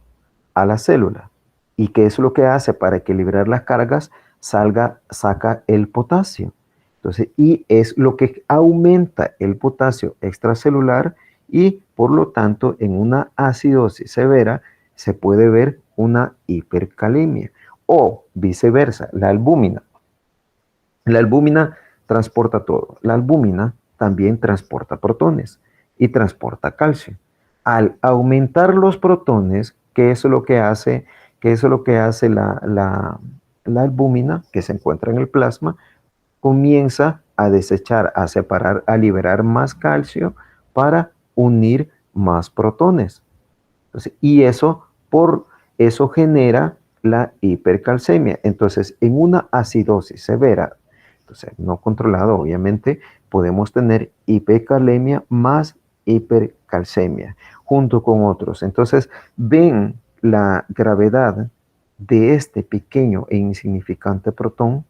a la célula. ¿Y qué es lo que hace para equilibrar las cargas? Saca el potasio. Entonces, y es lo que aumenta el potasio extracelular y por lo tanto en una acidosis severa se puede ver una hipercalemia o viceversa, la albúmina. La albúmina transporta todo. La albúmina también transporta protones y transporta calcio. Al aumentar los protones, ¿qué es lo que hace? ¿Qué es lo que hace la albúmina que se encuentra en el plasma? Comienza a desechar, a separar, a liberar más calcio para unir más protones. Entonces, y eso genera la hipercalcemia. Entonces, en una acidosis severa, entonces, no controlado, obviamente, podemos tener hipercalemia más hipercalcemia, junto con otros. Entonces, ven la gravedad de este pequeño e insignificante protón,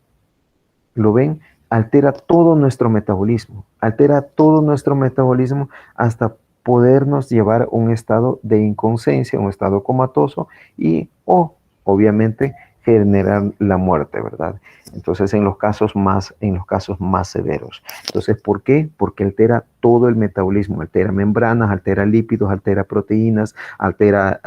¿lo ven? Altera todo nuestro metabolismo hasta podernos llevar a un estado de inconsciencia, un estado comatoso y obviamente generar la muerte, ¿verdad? Entonces en los casos más severos. Entonces, ¿por qué? Porque altera todo el metabolismo, altera membranas, altera lípidos, altera proteínas, altera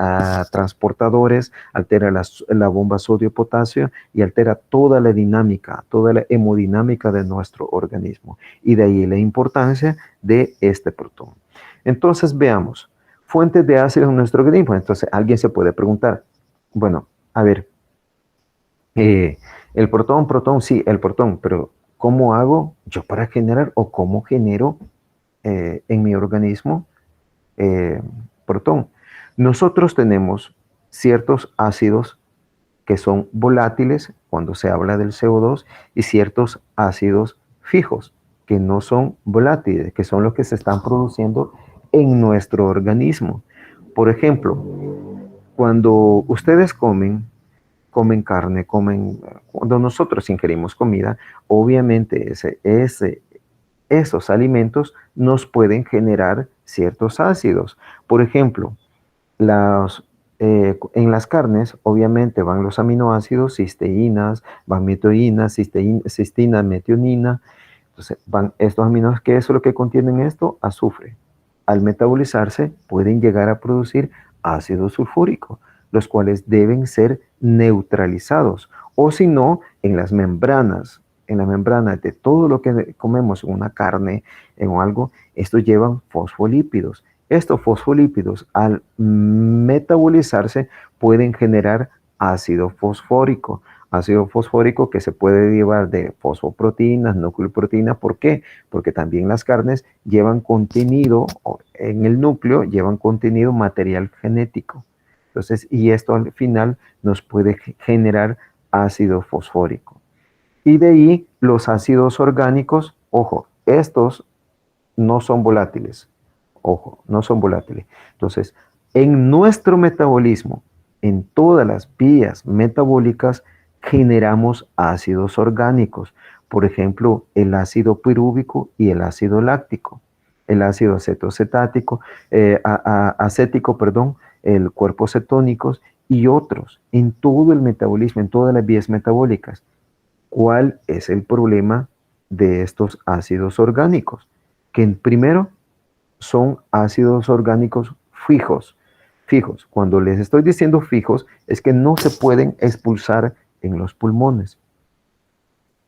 transportadores, altera la bomba sodio-potasio y altera toda la dinámica, toda la hemodinámica de nuestro organismo. Y de ahí la importancia de este protón. Entonces veamos, fuentes de ácidos en nuestro organismo. Entonces alguien se puede preguntar, bueno, a ver, el protón, sí, el protón, pero ¿cómo hago yo para generar o cómo genero en mi organismo protón? Nosotros tenemos ciertos ácidos que son volátiles cuando se habla del CO2 y ciertos ácidos fijos que no son volátiles, que son los que se están produciendo en nuestro organismo. Por ejemplo, cuando ustedes comen comen carne, cuando nosotros ingerimos comida, obviamente esos alimentos nos pueden generar ciertos ácidos. Por ejemplo, en las carnes, obviamente, van los aminoácidos, cisteínas, van metoínas, cistina, metionina. Entonces, van estos aminoácidos, ¿qué es lo que contienen esto? Azufre. Al metabolizarse, pueden llegar a producir ácido sulfúrico, los cuales deben ser neutralizados. O si no, en las membranas de todo lo que comemos, en una carne, en algo, estos llevan fosfolípidos. Estos fosfolípidos, al metabolizarse, pueden generar ácido fosfórico. Ácido fosfórico que se puede derivar de fosfoproteínas, nucleoproteínas. ¿Por qué? Porque también las carnes llevan contenido, en el núcleo, llevan contenido material genético. Entonces, y esto al final nos puede generar ácido fosfórico. Y de ahí los ácidos orgánicos, ojo, estos no son volátiles. Ojo, no son volátiles. Entonces, en nuestro metabolismo, en todas las vías metabólicas, generamos ácidos orgánicos. Por ejemplo, el ácido pirúvico y el ácido láctico. El ácido acético, el cuerpos cetónicos y otros. En todo el metabolismo, en todas las vías metabólicas. ¿Cuál es el problema de estos ácidos orgánicos? Que primero, son ácidos orgánicos fijos. Fijos. Cuando les estoy diciendo fijos, es que no se pueden expulsar en los pulmones.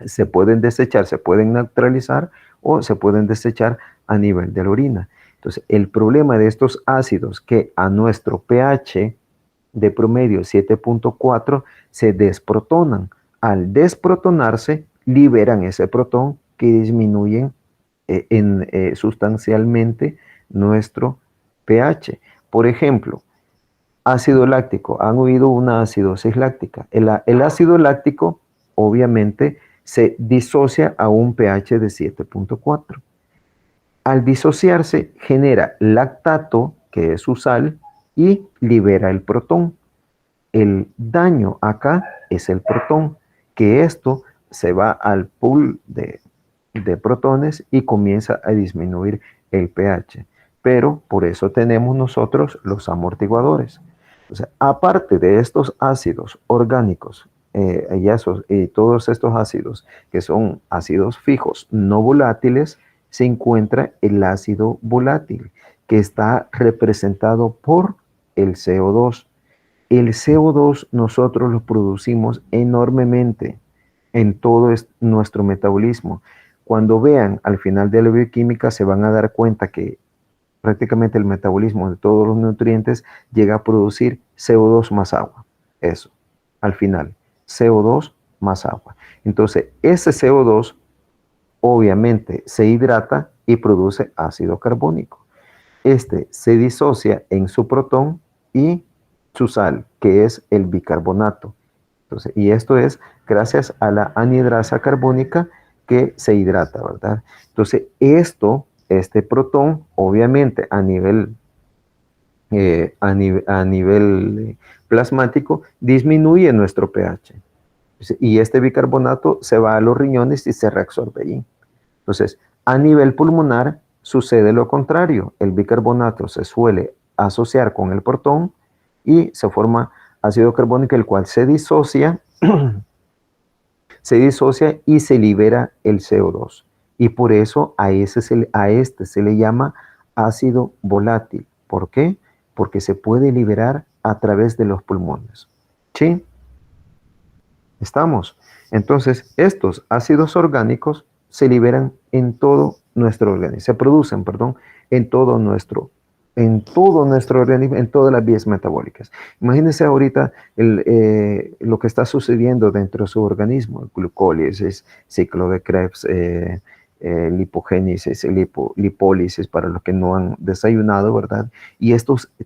Se pueden desechar, se pueden neutralizar o se pueden desechar a nivel de la orina. Entonces, el problema de estos ácidos que a nuestro pH de promedio 7.4 se desprotonan. Al desprotonarse, liberan ese protón que disminuyen sustancialmente nuestro pH. Por ejemplo, ácido láctico. Han oído una acidosis láctica. El ácido láctico, obviamente, se disocia a un pH de 7.4. Al disociarse, genera lactato, que es su sal, y libera el protón. El daño acá es el protón, que esto se va al pool de protones y comienza a disminuir el pH. Pero por eso tenemos nosotros los amortiguadores. O sea, aparte de estos ácidos orgánicos y todos estos ácidos que son ácidos fijos no volátiles, se encuentra el ácido volátil, que está representado por el CO2. El CO2 nosotros lo producimos enormemente en todo nuestro metabolismo. Cuando vean al final de la bioquímica se van a dar cuenta que prácticamente el metabolismo de todos los nutrientes llega a producir CO2 más agua. Eso, al final, CO2 más agua. Entonces, ese CO2 obviamente se hidrata y produce ácido carbónico. Este se disocia en su protón y su sal, que es el bicarbonato. Entonces, y esto es gracias a la anhidrasa carbónica que se hidrata, ¿verdad? Entonces, este protón, obviamente a nivel plasmático, disminuye nuestro pH. Y este bicarbonato se va a los riñones y se reabsorbe allí. Entonces, a nivel pulmonar sucede lo contrario. El bicarbonato se suele asociar con el protón y se forma ácido carbónico, el cual se disocia y se libera el CO2. Y por eso a este se le llama ácido volátil. ¿Por qué? Porque se puede liberar a través de los pulmones. ¿Sí? ¿Estamos? Entonces, estos ácidos orgánicos se liberan en todo nuestro organismo, se producen, en todo nuestro organismo, en todas las vías metabólicas. Imagínense ahorita lo que está sucediendo dentro de su organismo: glucólisis, ciclo de Krebs, lipogénesis, lipólisis para los que no han desayunado, ¿verdad? Y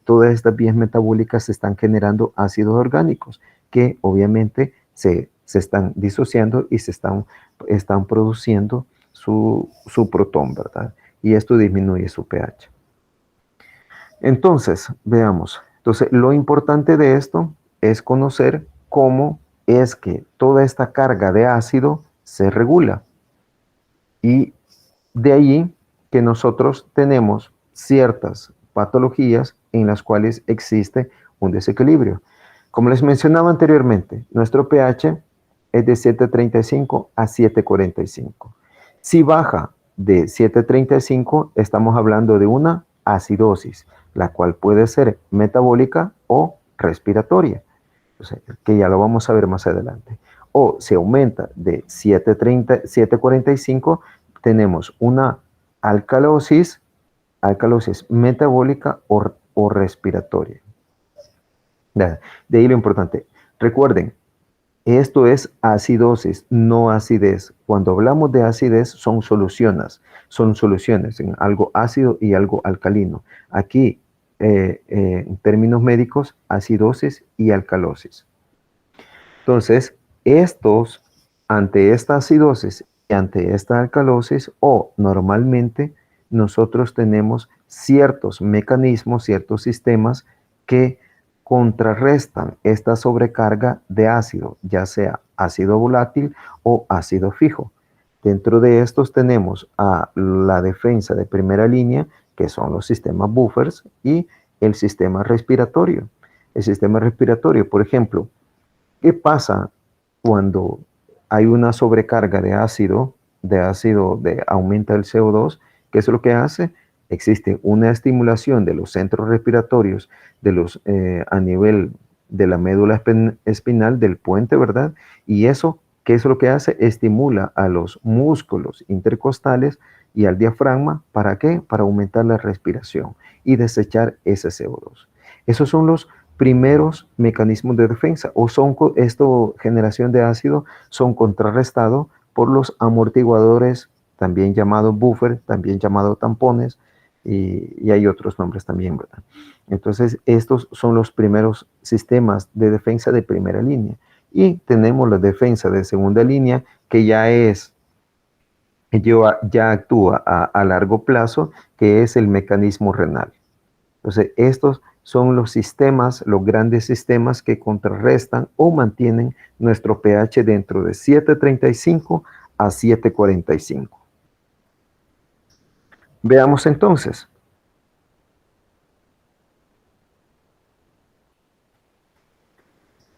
todas estas vías metabólicas están generando ácidos orgánicos que obviamente se están disociando y están produciendo su protón, ¿verdad? Y esto disminuye su pH. Entonces, veamos. Entonces, lo importante de esto es conocer cómo es que toda esta carga de ácido se regula. Y de allí que nosotros tenemos ciertas patologías en las cuales existe un desequilibrio. Como les mencionaba anteriormente, nuestro pH es de 7.35 a 7.45. Si baja de 7.35, estamos hablando de una acidosis, la cual puede ser metabólica o respiratoria, o sea, que ya lo vamos a ver más adelante. O si aumenta de 7.30, 7.45, tenemos una alcalosis metabólica o respiratoria. De ahí lo importante. Recuerden, esto es acidosis, no acidez. Cuando hablamos de acidez, son soluciones en algo ácido y algo alcalino. Aquí, en términos médicos, acidosis y alcalosis. Entonces, ante esta acidosis y ante esta alcalosis, o normalmente nosotros tenemos ciertos mecanismos, ciertos sistemas que contrarrestan esta sobrecarga de ácido, ya sea ácido volátil o ácido fijo. Dentro de estos tenemos a la defensa de primera línea, que son los sistemas buffers, y el sistema respiratorio. El sistema respiratorio, por ejemplo, ¿qué pasa cuando hay una sobrecarga de ácido, aumenta el CO2? ¿Qué es lo que hace? Existe una estimulación de los centros respiratorios a nivel de la médula espinal del puente, ¿verdad? Y eso, ¿qué es lo que hace? Estimula a los músculos intercostales y al diafragma. ¿Para qué? Para aumentar la respiración y desechar ese CO2. Esos son los primeros mecanismos de defensa, o generación de ácido, son contrarrestados por los amortiguadores, también llamados buffer, también llamados tampones, y hay otros nombres también, ¿verdad? Entonces, estos son los primeros sistemas de defensa de primera línea. Y tenemos la defensa de segunda línea, que ya actúa a largo plazo, que es el mecanismo renal. Entonces, estos son los sistemas, los grandes sistemas que contrarrestan o mantienen nuestro pH dentro de 7.35 a 7.45. Veamos entonces.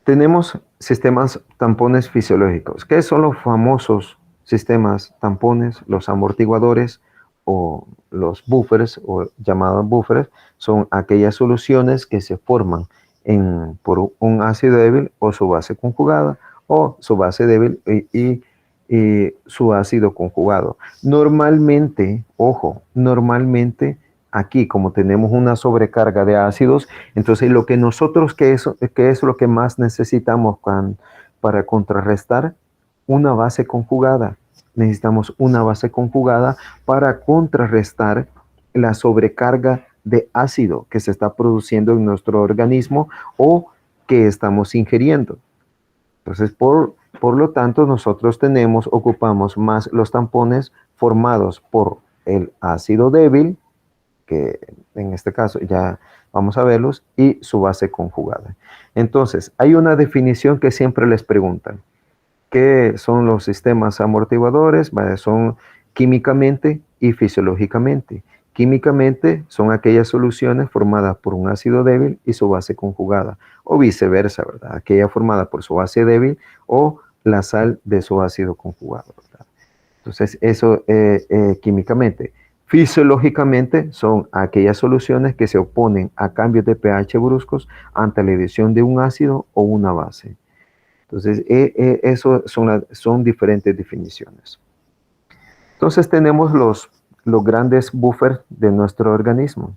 Tenemos sistemas tampones fisiológicos. ¿Qué son los famosos sistemas tampones? Los amortiguadores o los buffers, o llamados buffers, son aquellas soluciones que se forman por un ácido débil o su base conjugada, o su base débil y su ácido conjugado. Normalmente, ojo, aquí, como tenemos una sobrecarga de ácidos, entonces lo que nosotros, ¿qué es lo que más necesitamos para contrarrestar? Una base conjugada. Necesitamos una base conjugada para contrarrestar la sobrecarga de ácido que se está produciendo en nuestro organismo o que estamos ingiriendo. Entonces, por lo tanto, nosotros ocupamos más los tampones formados por el ácido débil, que en este caso ya vamos a verlos, y su base conjugada. Entonces, hay una definición que siempre les preguntan. ¿Qué son los sistemas amortiguadores? Son químicamente y fisiológicamente. Químicamente son aquellas soluciones formadas por un ácido débil y su base conjugada, o viceversa, ¿verdad? Aquella formada por su base débil o la sal de su ácido conjugado, ¿verdad? Entonces, eso químicamente. Fisiológicamente son aquellas soluciones que se oponen a cambios de pH bruscos ante la adición de un ácido o una base. Entonces, eso son diferentes definiciones. Entonces, tenemos los grandes buffers de nuestro organismo.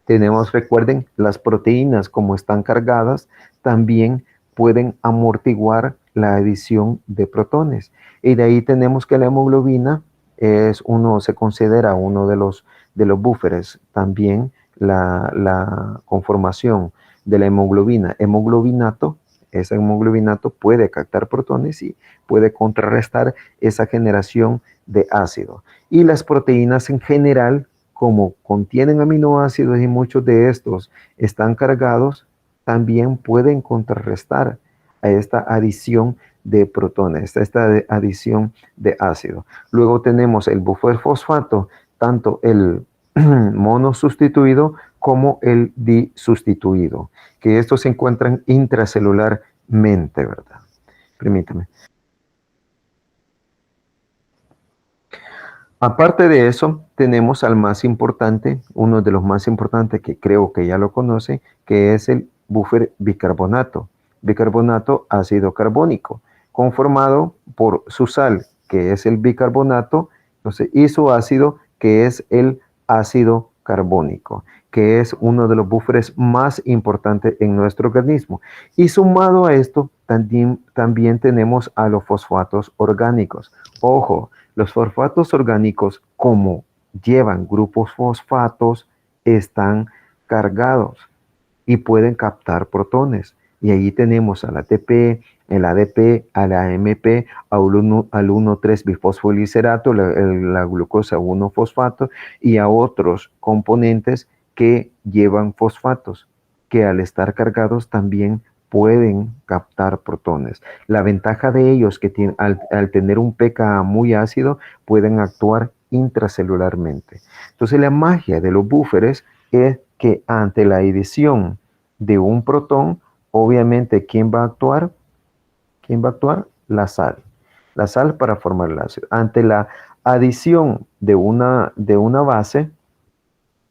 Tenemos, recuerden, las proteínas, como están cargadas, también pueden amortiguar la adición de protones. Y de ahí tenemos que la hemoglobina se considera uno de los buffers. También la conformación de la hemoglobina, ese hemoglobinato puede captar protones y puede contrarrestar esa generación de ácido. Y las proteínas en general, como contienen aminoácidos y muchos de estos están cargados, también pueden contrarrestar a esta adición de protones, a esta adición de ácido. Luego tenemos el buffer fosfato, tanto el monosustituido como el disustituido, que estos se encuentran intracelularmente, ¿verdad? Permítame. Aparte de eso, tenemos al más importante, uno de los más importantes que creo que ya lo conoce, que es el buffer bicarbonato. Bicarbonato ácido carbónico, conformado por su sal, que es el bicarbonato, entonces, y su ácido, que es el ácido carbónico, que es uno de los buffers más importantes en nuestro organismo. Y sumado a esto, también tenemos a los fosfatos orgánicos. Ojo, los fosfatos orgánicos, como llevan grupos fosfatos, están cargados y pueden captar protones. Y ahí tenemos al ATP, el ADP, al AMP, al 1,3-bifosfoliserato, la glucosa 1-fosfato y a otros componentes que llevan fosfatos, que al estar cargados también pueden captar protones. La ventaja de ellos que al tener un pKa muy ácido pueden actuar intracelularmente. Entonces la magia de los búferes es que ante la edición de un protón, obviamente, ¿quién va a actuar? ¿Quién va a actuar? La sal. La sal para formar el ácido. Ante la adición de una base,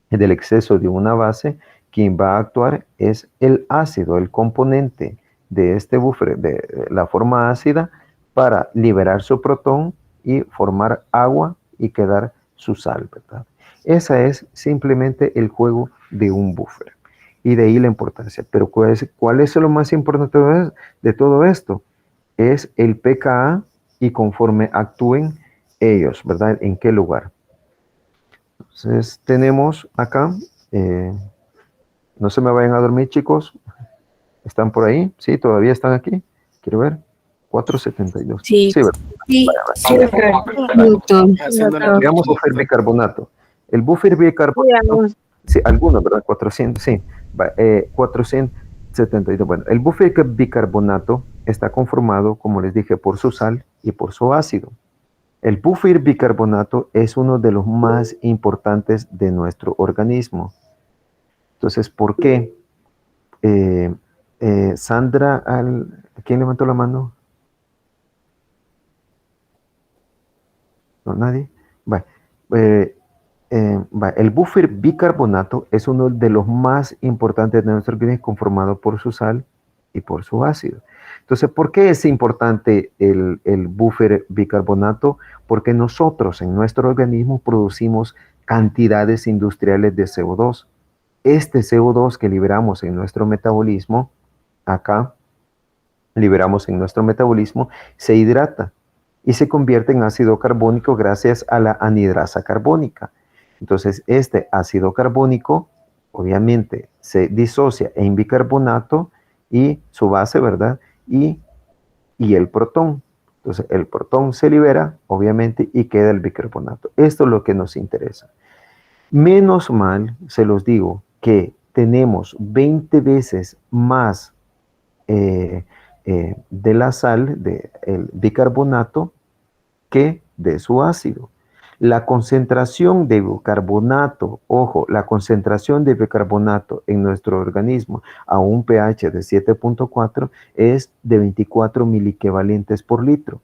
del exceso de una base, quien va a actuar es el ácido, el componente de este buffer, de la forma ácida, para liberar su protón y formar agua y quedar su sal, ¿verdad? Esa es simplemente el juego de un buffer. Y de ahí la importancia. Pero ¿cuál es lo más importante de todo esto? Es el pKa y conforme actúen ellos, ¿verdad? ¿En qué lugar? Entonces tenemos acá, no se me vayan a dormir, chicos. ¿Están por ahí? Sí, todavía están aquí. Quiero ver. 472. Sí, Sí, ¿verdad? sí, Sí, doctor. veamos buffer bicarbonato. El buffer bicarbonato, sí, algunos, ¿verdad? 400, sí. 472. Bueno, el buffer bicarbonato está conformado, como les dije, por su sal y por su ácido. El buffer bicarbonato es uno de los más importantes de nuestro organismo. Entonces, ¿por qué? Sandra, ¿quién levantó la mano? ¿No? ¿Nadie? Va. El buffer bicarbonato es uno de los más importantes de nuestro organismo, conformado por su sal y por su ácido. Entonces, ¿por qué es importante el buffer bicarbonato? Porque nosotros en nuestro organismo producimos cantidades industriales de CO2. Este CO2 que liberamos en nuestro metabolismo, acá liberamos en nuestro metabolismo, se hidrata y se convierte en ácido carbónico gracias a la anhidrasa carbónica. Entonces, este ácido carbónico, obviamente, se disocia en bicarbonato y su base, ¿verdad? Y el protón. Entonces, el protón se libera, obviamente, y queda el bicarbonato. Esto es lo que nos interesa. Menos mal, se los digo, que tenemos 20 veces más de la sal, del bicarbonato, que de su ácido. La concentración de bicarbonato, ojo, la concentración de bicarbonato en nuestro organismo a un pH de 7.4 es de 24 miliequivalentes por litro.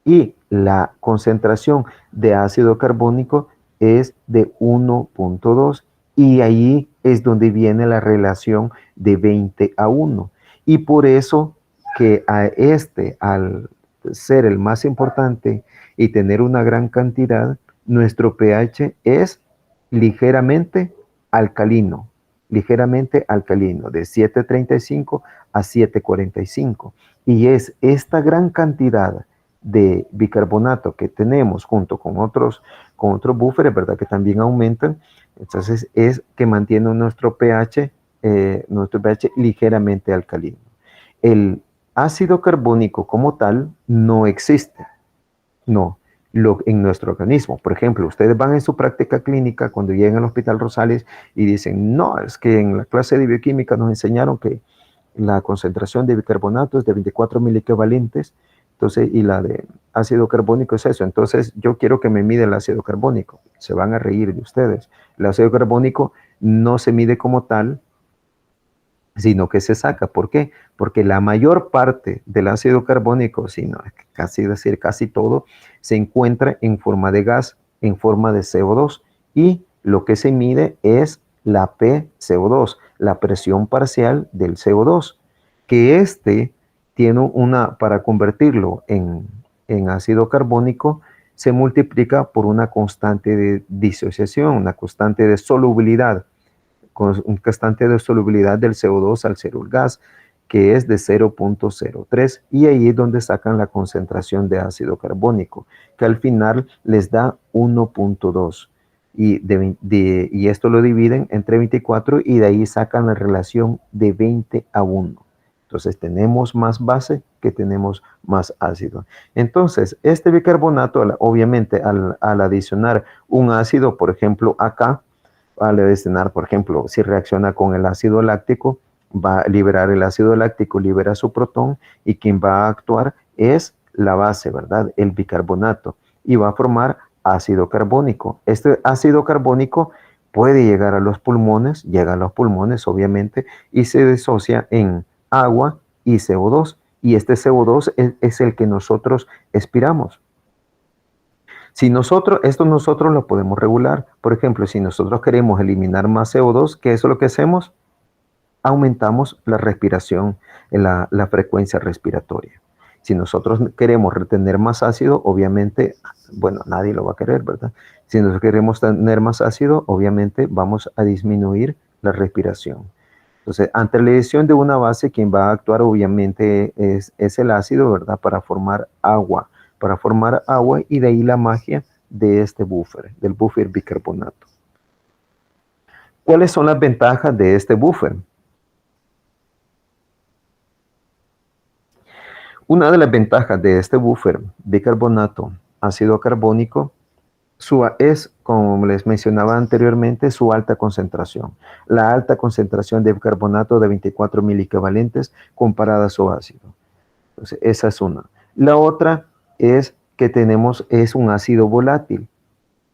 Y la concentración de ácido carbónico es de 1.2. Y ahí es donde viene la relación de 20:1. Y por eso que al ser el más importante y tener una gran cantidad, nuestro pH es ligeramente alcalino, de 7.35 a 7.45. Y es esta gran cantidad de bicarbonato que tenemos junto con otros búferes, ¿verdad? Que también aumentan. Entonces es que mantiene nuestro pH ligeramente alcalino. El ácido carbónico como tal no existe, no, en nuestro organismo. Por ejemplo, ustedes van en su práctica clínica cuando llegan al Hospital Rosales y dicen, no, es que en la clase de bioquímica nos enseñaron que la concentración de bicarbonato es de 24 miliequivalentes, entonces, y la de ácido carbónico es eso. Entonces, yo quiero que me mida el ácido carbónico. Se van a reír de ustedes. El ácido carbónico no se mide como tal, sino que se saca. ¿Por qué? Porque la mayor parte del ácido carbónico, sino casi decir casi todo, se encuentra en forma de gas, en forma de CO2, y lo que se mide es la PCO2, la presión parcial del CO2, que tiene para convertirlo en ácido carbónico, se multiplica por una constante de disociación, una constante de solubilidad, con un constante de solubilidad del CO2 al ser el gas, que es de 0.03, y ahí es donde sacan la concentración de ácido carbónico, que al final les da 1.2, y esto lo dividen entre 24 y de ahí sacan la relación de 20:1. Entonces tenemos más base que tenemos más ácido. Entonces, este bicarbonato, obviamente, al adicionar un ácido, por ejemplo, acá, al adicionar, por ejemplo, si reacciona con el ácido láctico, va a liberar el ácido láctico, libera su protón, y quien va a actuar es la base, ¿verdad? El bicarbonato, y va a formar ácido carbónico. Este ácido carbónico puede llegar a los pulmones, llega a los pulmones, obviamente, y se disocia en agua y CO2, y este CO2 es el que nosotros expiramos. Si esto nosotros lo podemos regular. Por ejemplo, si nosotros queremos eliminar más CO2, ¿qué es lo que hacemos? Aumentamos la respiración, la frecuencia respiratoria. Si nosotros queremos retener más ácido, obviamente, bueno, nadie lo va a querer, ¿verdad? Si nosotros queremos tener más ácido, obviamente vamos a disminuir la respiración. Entonces, ante la adición de una base, quien va a actuar obviamente es el ácido, ¿verdad? Para formar agua, y de ahí la magia de este buffer, del buffer bicarbonato. ¿Cuáles son las ventajas de este buffer? Una de las ventajas de este buffer bicarbonato ácido carbónico es, como les mencionaba anteriormente, su alta concentración. La alta concentración de bicarbonato de 24 miliequivalentes comparada a su ácido. Entonces, esa es una. La otra es que es un ácido volátil,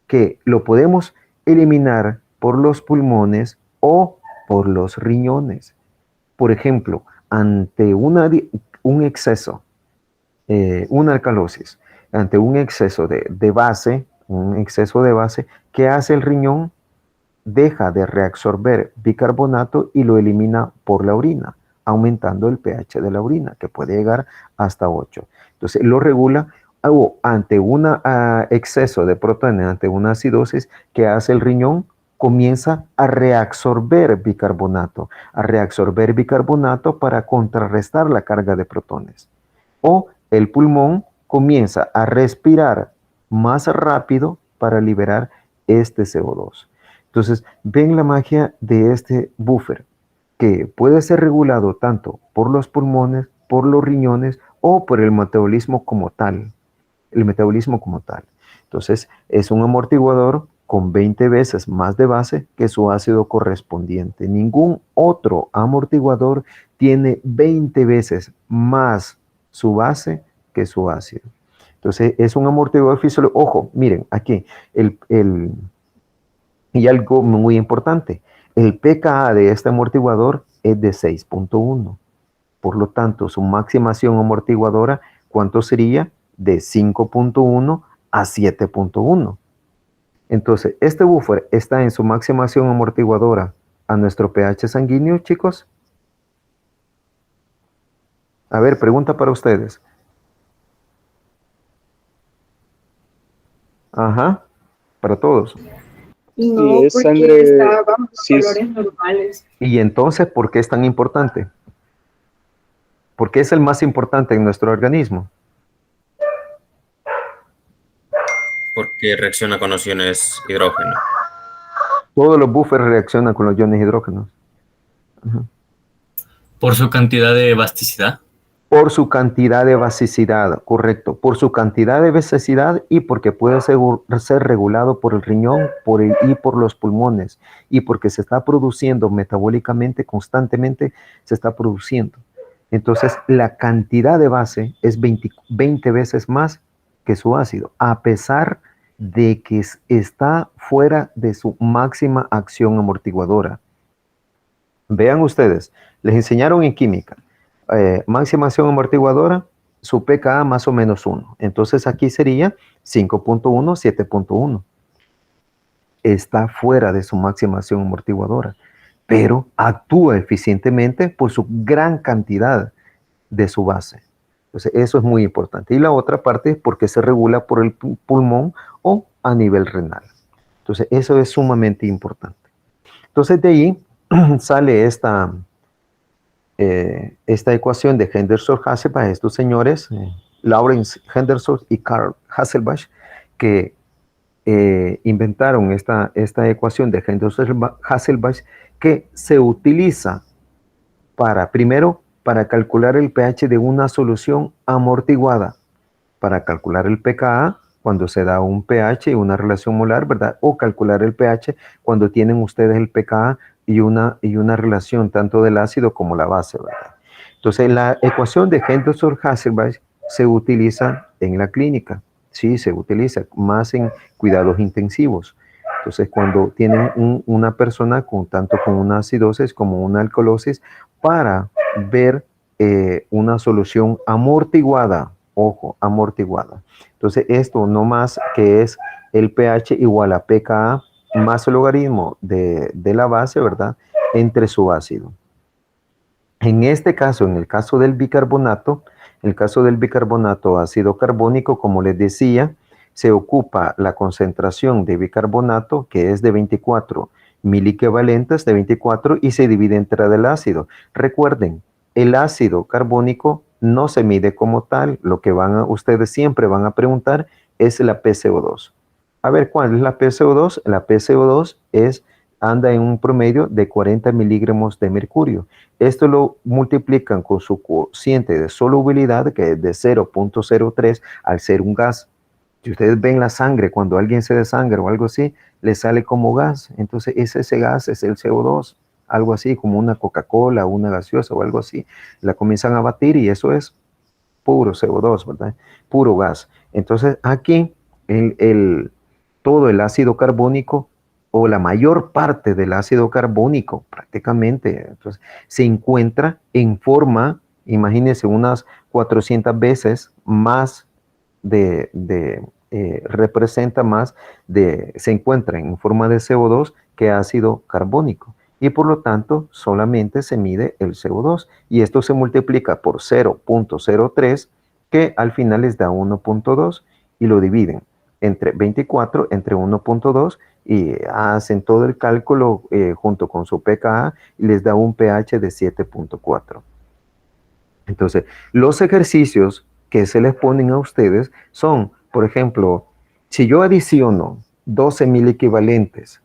que lo podemos eliminar por los pulmones o por los riñones. Por ejemplo, ante un exceso, una alcalosis, ante un exceso de base, ¿qué hace el riñón? Deja de reabsorber bicarbonato y lo elimina por la orina, aumentando el pH de la orina, que puede llegar hasta 8. Entonces, lo regula ante un exceso de protones, ante una acidosis, ¿qué hace el riñón? Comienza a reabsorber bicarbonato para contrarrestar la carga de protones. O el pulmón comienza a respirar más rápido para liberar este CO2. Entonces, ven la magia de este buffer, que puede ser regulado tanto por los pulmones, por los riñones o por el metabolismo como tal. Entonces, es un amortiguador con 20 veces más de base que su ácido correspondiente. Ningún otro amortiguador tiene 20 veces más su base que su ácido. Entonces, es un amortiguador fisiológico. Ojo, miren, aquí, y algo muy importante, el pKa de este amortiguador es de 6.1. Por lo tanto, su máxima acción amortiguadora, ¿cuánto sería? De 5.1 a 7.1. Entonces, este buffer está en su máxima acción amortiguadora a nuestro pH sanguíneo, chicos. A ver, pregunta para ustedes. Ajá, para todos. No, Si es porque sangre, está bajo si es, valores normales. Y entonces, ¿por qué es tan importante? ¿Por qué es el más importante en nuestro organismo? Porque reacciona con los iones hidrógeno. Todos los buffers reaccionan con los iones hidrógenos. Ajá. Por su cantidad de elasticidad. Por su cantidad de basicidad, correcto. Por su cantidad de basicidad y porque puede ser regulado por el riñón y por los pulmones. Y porque se está produciendo metabólicamente, constantemente se está produciendo. Entonces, la cantidad de base es 20 veces más que su ácido, a pesar de que está fuera de su máxima acción amortiguadora. Vean ustedes, les enseñaron en química, máxima acción amortiguadora, su pKa más o menos 1. Entonces aquí sería 5.1, 7.1. Está fuera de su máxima acción amortiguadora, pero actúa eficientemente por su gran cantidad de su base. Entonces eso es muy importante. Y la otra parte es porque se regula por el pulmón o a nivel renal. Entonces eso es sumamente importante. Entonces de ahí sale esta ecuación de Henderson-Hasselbalch, estos señores, Lawrence Henderson y Karl Hasselbalch, que inventaron esta ecuación de Henderson-Hasselbalch, que se utiliza primero para calcular el pH de una solución amortiguada, para calcular el pKa cuando se da un pH y una relación molar, ¿verdad? O calcular el pH cuando tienen ustedes el pKa y una relación tanto del ácido como la base, ¿verdad? Entonces, la ecuación de Henderson-Hasselbalch se utiliza en la clínica, sí, se utiliza más en cuidados intensivos. Entonces, cuando tienen una persona tanto con una acidosis como una alcalosis, para ver una solución amortiguada, ojo, amortiguada. Entonces, esto no más que es el pH igual a pKa más el logaritmo de la base, ¿verdad? Entre su ácido. En este caso, en el caso del bicarbonato, ácido carbónico, como les decía, se ocupa la concentración de bicarbonato, que es de 24 miliequivalentes, de 24, y se divide entre el ácido. Recuerden, el ácido carbónico no se mide como tal. Lo que ustedes siempre van a preguntar es la PCO2. A ver, ¿cuál es la PCO2? La PCO2 anda en un promedio de 40 miligramos de mercurio. Esto lo multiplican con su cociente de solubilidad, que es de 0.03 al ser un gas. Si ustedes ven la sangre, cuando alguien se desangra o algo así, le sale como gas. Entonces ese gas es el CO2, algo así como una Coca-Cola, una gaseosa o algo así. La comienzan a batir y eso es puro CO2, ¿verdad? Puro gas. Entonces aquí todo el ácido carbónico, o la mayor parte del ácido carbónico prácticamente, entonces, se encuentra en forma, imagínense, unas 400 veces más representa más se encuentra en forma de CO2 que ácido carbónico. Y por lo tanto, solamente se mide el CO2. Y esto se multiplica por 0.03, que al final les da 1.2, y lo dividen entre 24, entre 1.2, y hacen todo el cálculo junto con su pKa y les da un pH de 7.4. Entonces, los ejercicios que se les ponen a ustedes son, por ejemplo, si yo adiciono 12 miliequivalentes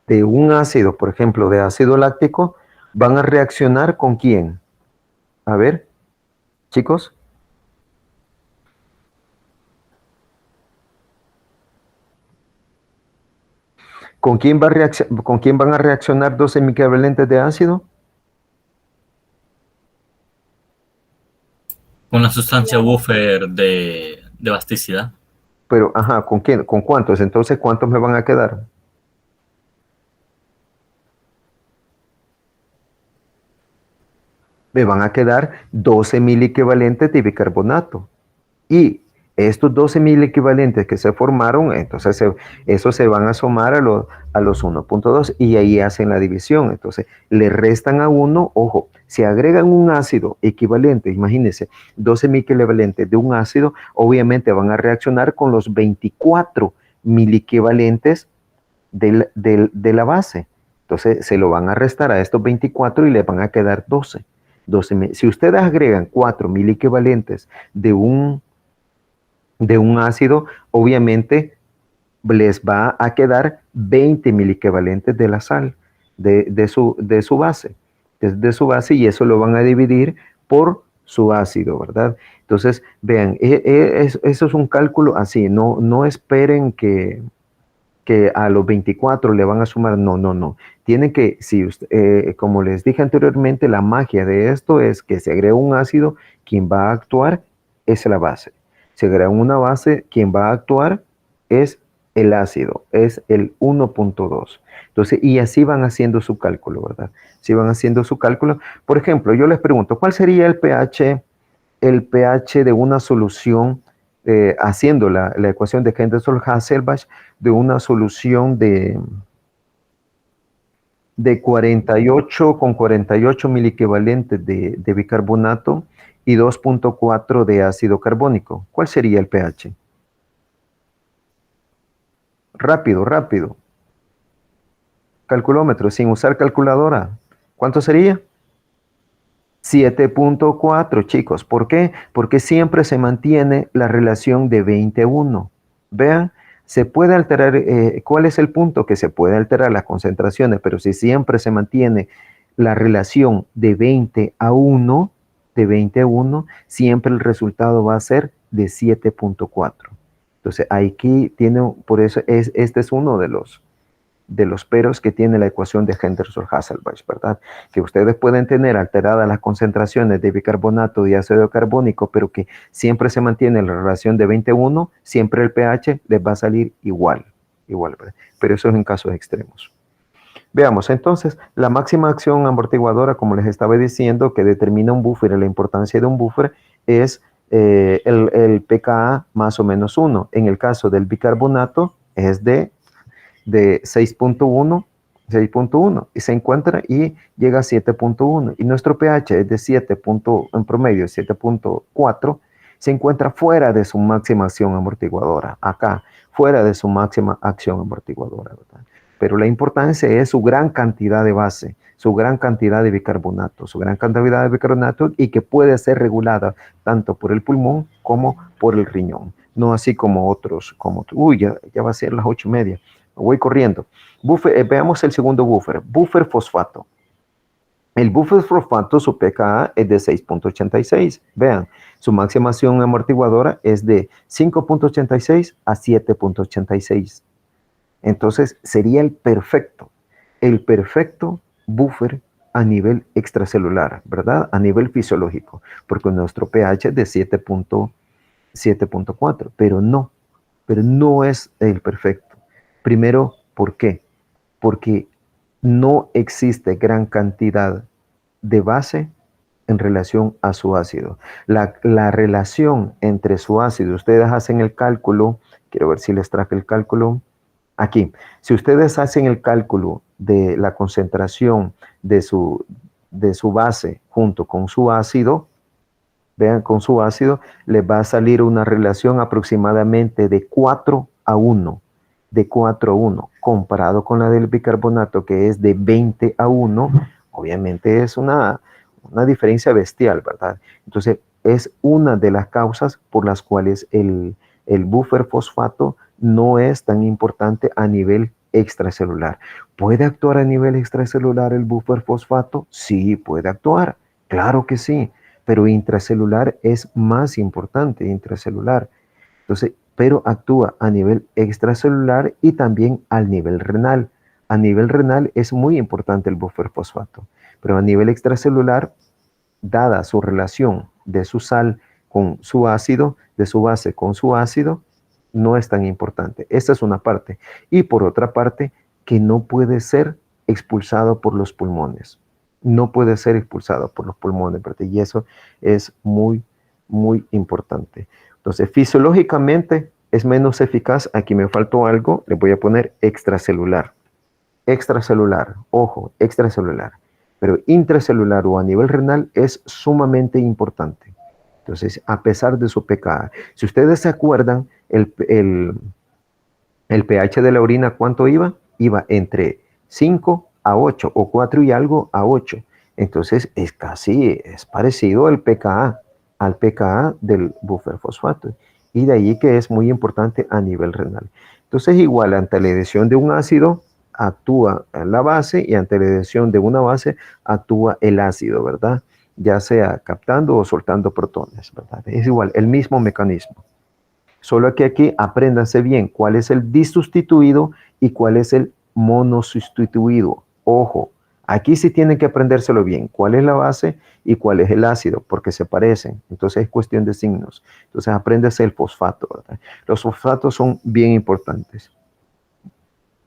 de un ácido, por ejemplo, de ácido láctico, ¿van a reaccionar con quién? A ver, chicos. ¿Con quién van a reaccionar 12 miliequivalentes de ácido? Con la sustancia buffer de basticidad. Pero, ajá, ¿con quién? ¿Con cuántos? Entonces, ¿cuántos me van a quedar? Me van a quedar 12 miliequivalentes de bicarbonato. Y estos 12 miliequivalentes que se formaron, entonces esos se van a sumar a los 1.2 y ahí hacen la división. Entonces, le restan a uno, ojo, si agregan un ácido equivalente, imagínense, 12 miliequivalentes de un ácido, obviamente van a reaccionar con los 24 miliequivalentes de la base. Entonces, se lo van a restar a estos 24 y le van a quedar 12. Si ustedes agregan 4 miliequivalentes de un ácido, obviamente les va a quedar 20 miliequivalentes de la sal, de su base, y eso lo van a dividir por su ácido, ¿verdad? Entonces, vean, eso es un cálculo así, no esperen que a los 24 le van a sumar, no. Tienen que, si como les dije anteriormente, la magia de esto es que se agrega un ácido, quien va a actuar es la base. Se agrega una base, quien va a actuar es el ácido, es el 1.2. Entonces, y así van haciendo su cálculo, ¿verdad? Si van haciendo su cálculo. Por ejemplo, yo les pregunto, ¿cuál sería el pH de una solución, haciendo la ecuación de Henderson-Hasselbalch, de una solución de 48 con 48 miliequivalentes de bicarbonato y 2.4 de ácido carbónico? ¿Cuál sería el pH? Rápido. Calculómetro, sin usar calculadora. ¿Cuánto sería? 7.4, chicos. ¿Por qué? Porque siempre se mantiene la relación de 20:1. Vean, se puede alterar, ¿cuál es el punto? Que se puede alterar las concentraciones, pero si siempre se mantiene la relación de 20:1, siempre el resultado va a ser de 7.4. Entonces, aquí tiene, por eso este es uno de los peros que tiene la ecuación de Henderson-Hasselbalch, ¿verdad? Que ustedes pueden tener alteradas las concentraciones de bicarbonato y ácido carbónico, pero que siempre se mantiene la relación de 20:1, siempre el pH les va a salir igual, ¿verdad? Pero eso es en casos extremos. Veamos, entonces, la máxima acción amortiguadora, como les estaba diciendo, que determina un buffer y la importancia de un buffer, es el pKa más o menos 1. En el caso del bicarbonato, es de 6.1 y se encuentra y llega a 7.1 y nuestro pH es de 7, en promedio 7.4, se encuentra fuera de su máxima acción amortiguadora, acá, fuera de su máxima acción amortiguadora, ¿verdad? Pero la importancia es su gran cantidad de base, su gran cantidad de bicarbonato, y que puede ser regulada tanto por el pulmón como por el riñón, no así como otros, ya va a ser las 8:30. Voy corriendo. Veamos el segundo buffer fosfato. El buffer fosfato, su pKa es de 6.86. Vean, su máxima acción amortiguadora es de 5.86 a 7.86. Entonces, sería el perfecto buffer a nivel extracelular, ¿verdad? A nivel fisiológico, porque nuestro pH es de 7.4, pero no es el perfecto. Primero, ¿por qué? Porque no existe gran cantidad de base en relación a su ácido. La relación entre su ácido, ustedes hacen el cálculo, quiero ver si les traje el cálculo, aquí. Si ustedes hacen el cálculo de la concentración de su base junto con su ácido, vean, con su ácido, les va a salir una relación aproximadamente de 4:1. De 4:1, comparado con la del bicarbonato, que es de 20:1, obviamente es una diferencia bestial, ¿verdad? Entonces, es una de las causas por las cuales el buffer fosfato no es tan importante a nivel extracelular. ¿Puede actuar a nivel extracelular el buffer fosfato? Sí, puede actuar, claro que sí, pero intracelular es más importante, intracelular. Entonces, pero actúa a nivel extracelular y también al nivel renal. A nivel renal es muy importante el buffer fosfato, pero a nivel extracelular, dada su relación de su sal con su ácido, de su base con su ácido, no es tan importante. Esta es una parte. Y por otra parte, que no puede ser expulsado por los pulmones. No puede ser expulsado por los pulmones, ¿verdad? Y eso es muy, muy importante. Entonces, fisiológicamente es menos eficaz. Aquí me faltó algo, le voy a poner extracelular. Extracelular, ojo, extracelular. Pero intracelular o a nivel renal es sumamente importante. Entonces, a pesar de su pKa. Si ustedes se acuerdan, el pH de la orina, ¿cuánto iba? Iba entre 5 a 8 o 4 y algo a 8. Entonces, es parecido al pKa del buffer fosfato. Y de ahí que es muy importante a nivel renal. Entonces, igual, ante la adición de un ácido, actúa la base, y ante la adición de una base, actúa el ácido, ¿verdad? ya sea captando o soltando protones, ¿verdad? Es igual, el mismo mecanismo. Solo que aquí apréndanse bien cuál es el disustituido y cuál es el monosustituido. Ojo, aquí sí tienen que aprendérselo bien, cuál es la base y cuál es el ácido, porque se parecen. Entonces es cuestión de signos. Entonces apréndase el fosfato, ¿verdad? Los fosfatos son bien importantes.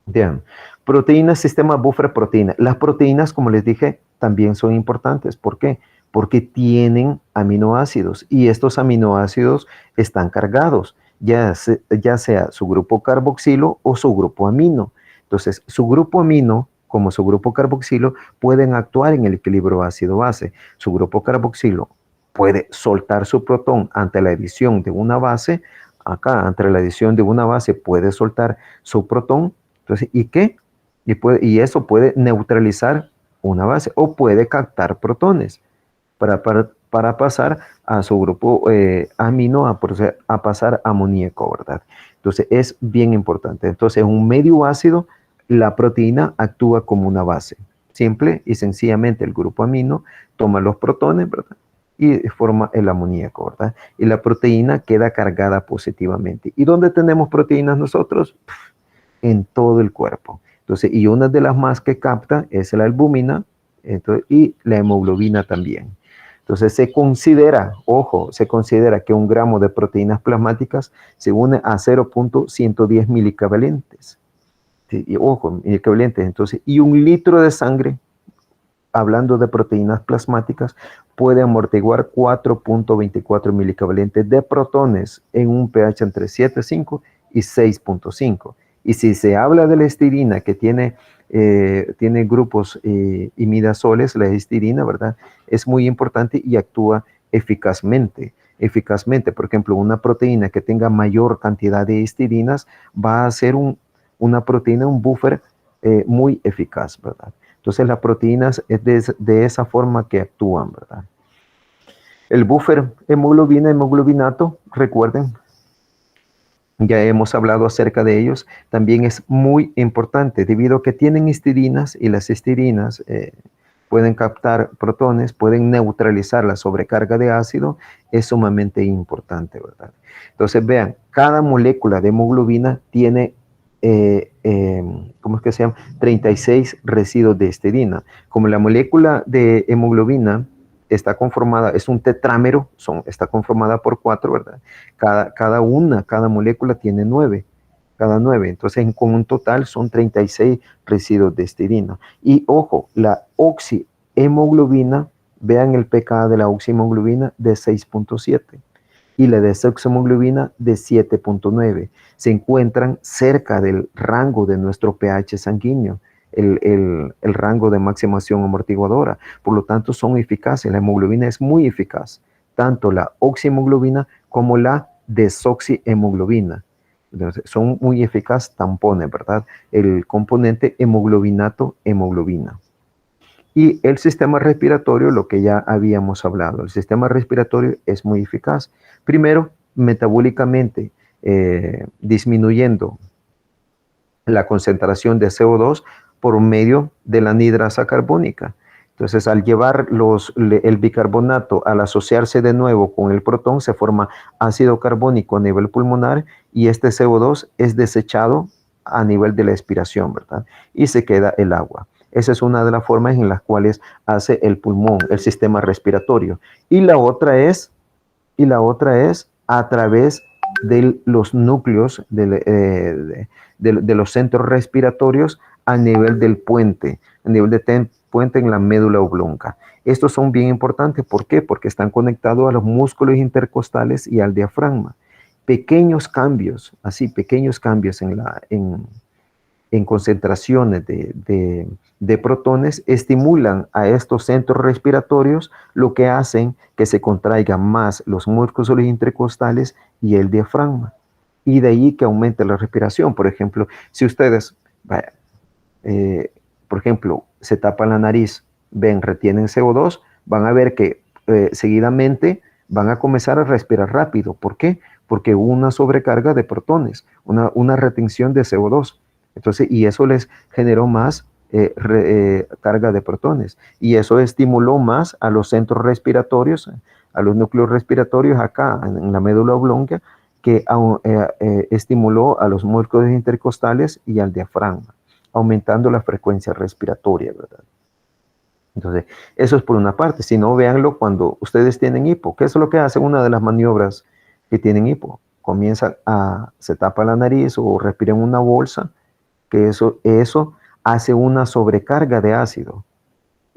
Bien, proteínas, sistema buffer proteína. Las proteínas, como les dije, también son importantes. ¿Por qué? Porque tienen aminoácidos y estos aminoácidos están cargados, ya sea su grupo carboxilo o su grupo amino. Entonces, su grupo amino, como su grupo carboxilo, pueden actuar en el equilibrio ácido-base. Su grupo carboxilo puede soltar su protón ante la adición de una base. Acá, ante la adición de una base, puede soltar su protón. Entonces, ¿y qué? Y eso puede neutralizar una base o puede captar protones para pasar a su grupo amino, a pasar amoníaco, ¿verdad? Entonces, es bien importante. Entonces, en un medio ácido, la proteína actúa como una base. Simple y sencillamente el grupo amino toma los protones, ¿verdad? Y forma el amoníaco, ¿verdad? Y la proteína queda cargada positivamente. ¿Y dónde tenemos proteínas nosotros? En todo el cuerpo. Entonces, y una de las más que capta es la albúmina y la hemoglobina también. Entonces se considera, ojo, se considera que 1 gramo de proteínas plasmáticas se une a 0.110 milicavalentes. Sí, y ojo, milicavalentes. Entonces, y 1 litro de sangre, hablando de proteínas plasmáticas, puede amortiguar 4.24 milicavalentes de protones en un pH entre 7.5 y 6.5. Y si se habla de la histidina, que tiene grupos imidazoles, la histidina, ¿verdad? Es muy importante y actúa eficazmente. Por ejemplo, una proteína que tenga mayor cantidad de histidinas va a ser una proteína, un buffer muy eficaz, ¿verdad? Entonces las proteínas es de esa forma que actúan, ¿verdad? El buffer hemoglobina, hemoglobinato, recuerden, ya hemos hablado acerca de ellos, también es muy importante debido a que tienen histidinas y las histidinas pueden captar protones, pueden neutralizar la sobrecarga de ácido, es sumamente importante, ¿verdad? Entonces vean, cada molécula de hemoglobina tiene, ¿cómo es que se llama? 36 residuos de histidina. Como la molécula de hemoglobina está conformada, es un tetrámero, está conformada por 4, ¿verdad? Cada molécula tiene 9, cada 9. Entonces, con un total son 36 residuos de histidina. Y ojo, la oxihemoglobina, vean el pKa de la oxihemoglobina de 6.7 y la desoxihemoglobina de 7.9. Se encuentran cerca del rango de nuestro pH sanguíneo. El rango de maximación amortiguadora. Por lo tanto, son eficaces. La hemoglobina es muy eficaz. Tanto la oxihemoglobina como la desoxihemoglobina. Entonces, son muy eficaces tampones, ¿verdad? El componente hemoglobinato-hemoglobina. Y el sistema respiratorio, lo que ya habíamos hablado. El sistema respiratorio es muy eficaz. Primero, metabólicamente, disminuyendo la concentración de CO2 por medio de la anhidrasa carbónica. Entonces, al llevar el bicarbonato, al asociarse de nuevo con el protón, se forma ácido carbónico a nivel pulmonar y este CO2 es desechado a nivel de la expiración, ¿verdad? Y se queda el agua. Esa es una de las formas en las cuales hace el pulmón, el sistema respiratorio. Y la otra es a través de los núcleos, de los centros respiratorios a nivel del puente, a nivel de puente en la médula oblonga. Estos son bien importantes. ¿Por qué? Porque están conectados a los músculos intercostales y al diafragma. Pequeños cambios en concentraciones de protones estimulan a estos centros respiratorios, lo que hacen que se contraigan más los músculos intercostales y el diafragma. Y de ahí que aumente la respiración. Por ejemplo, si ustedes, por ejemplo, se tapan la nariz, retienen CO2, van a ver que seguidamente van a comenzar a respirar rápido. ¿Por qué? Porque hubo una sobrecarga de protones, una retención de CO2. Entonces, y eso les generó más carga de protones. Y eso estimuló más a los centros respiratorios, a los núcleos respiratorios acá en la médula oblonga, que estimuló a los músculos intercostales y al diafragma, aumentando la frecuencia respiratoria, ¿verdad? Entonces, eso es por una parte. Si no, véanlo cuando ustedes tienen hipo. ¿Qué es lo que hace una de las maniobras que tienen hipo? Se tapa la nariz o respiran una bolsa, que eso hace una sobrecarga de ácido.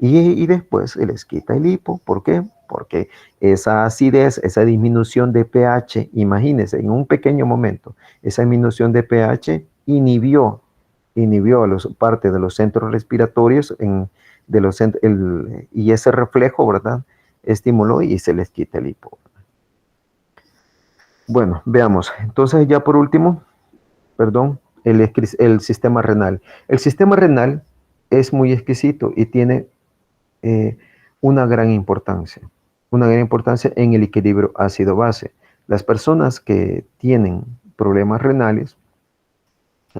Y después se les quita el hipo. ¿Por qué? Porque esa acidez, esa disminución de pH, imagínense, en un pequeño momento, esa disminución de pH inhibió a parte de los centros respiratorios y ese reflejo, ¿verdad? Estimuló y se les quita el hipo. Bueno, veamos. Entonces ya por último, perdón, el sistema renal. El sistema renal es muy exquisito y tiene una gran importancia en el equilibrio ácido-base. Las personas que tienen problemas renales,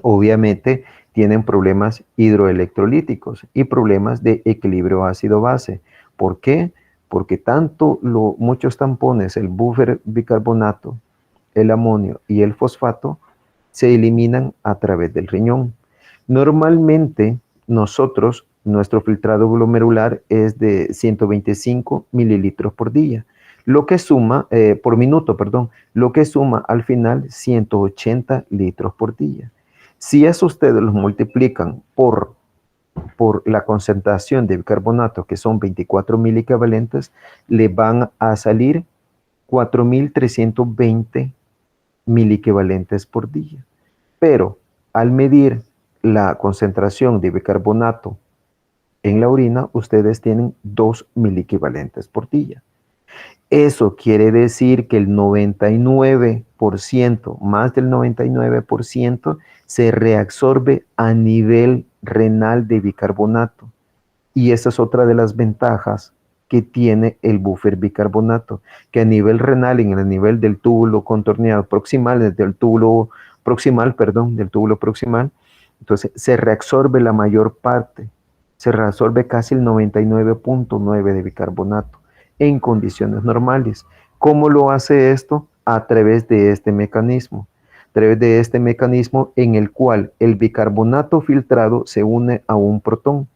obviamente tienen problemas hidroelectrolíticos y problemas de equilibrio ácido-base. ¿Por qué? Porque muchos tampones, el buffer bicarbonato, el amonio y el fosfato, se eliminan a través del riñón. Normalmente nuestro filtrado glomerular es de 125 mililitros por día, por minuto, lo que suma al final 180 litros por día. Si eso ustedes los multiplican por la concentración de bicarbonato, que son 24 miliequivalentes, le van a salir 4.320 miliequivalentes por día. Pero al medir la concentración de bicarbonato en la orina, ustedes tienen 2 miliequivalentes por día. Eso quiere decir que el 99%, más del 99%, se reabsorbe a nivel renal de bicarbonato. Y esa es otra de las ventajas que tiene el buffer bicarbonato, que a nivel renal, en el nivel del túbulo contorneado proximal, del túbulo proximal, entonces se reabsorbe la mayor parte, se reabsorbe casi el 99.9 de bicarbonato en condiciones normales. ¿Cómo lo hace esto? A través de este mecanismo. A través de este mecanismo en el cual el bicarbonato filtrado se une a un protón.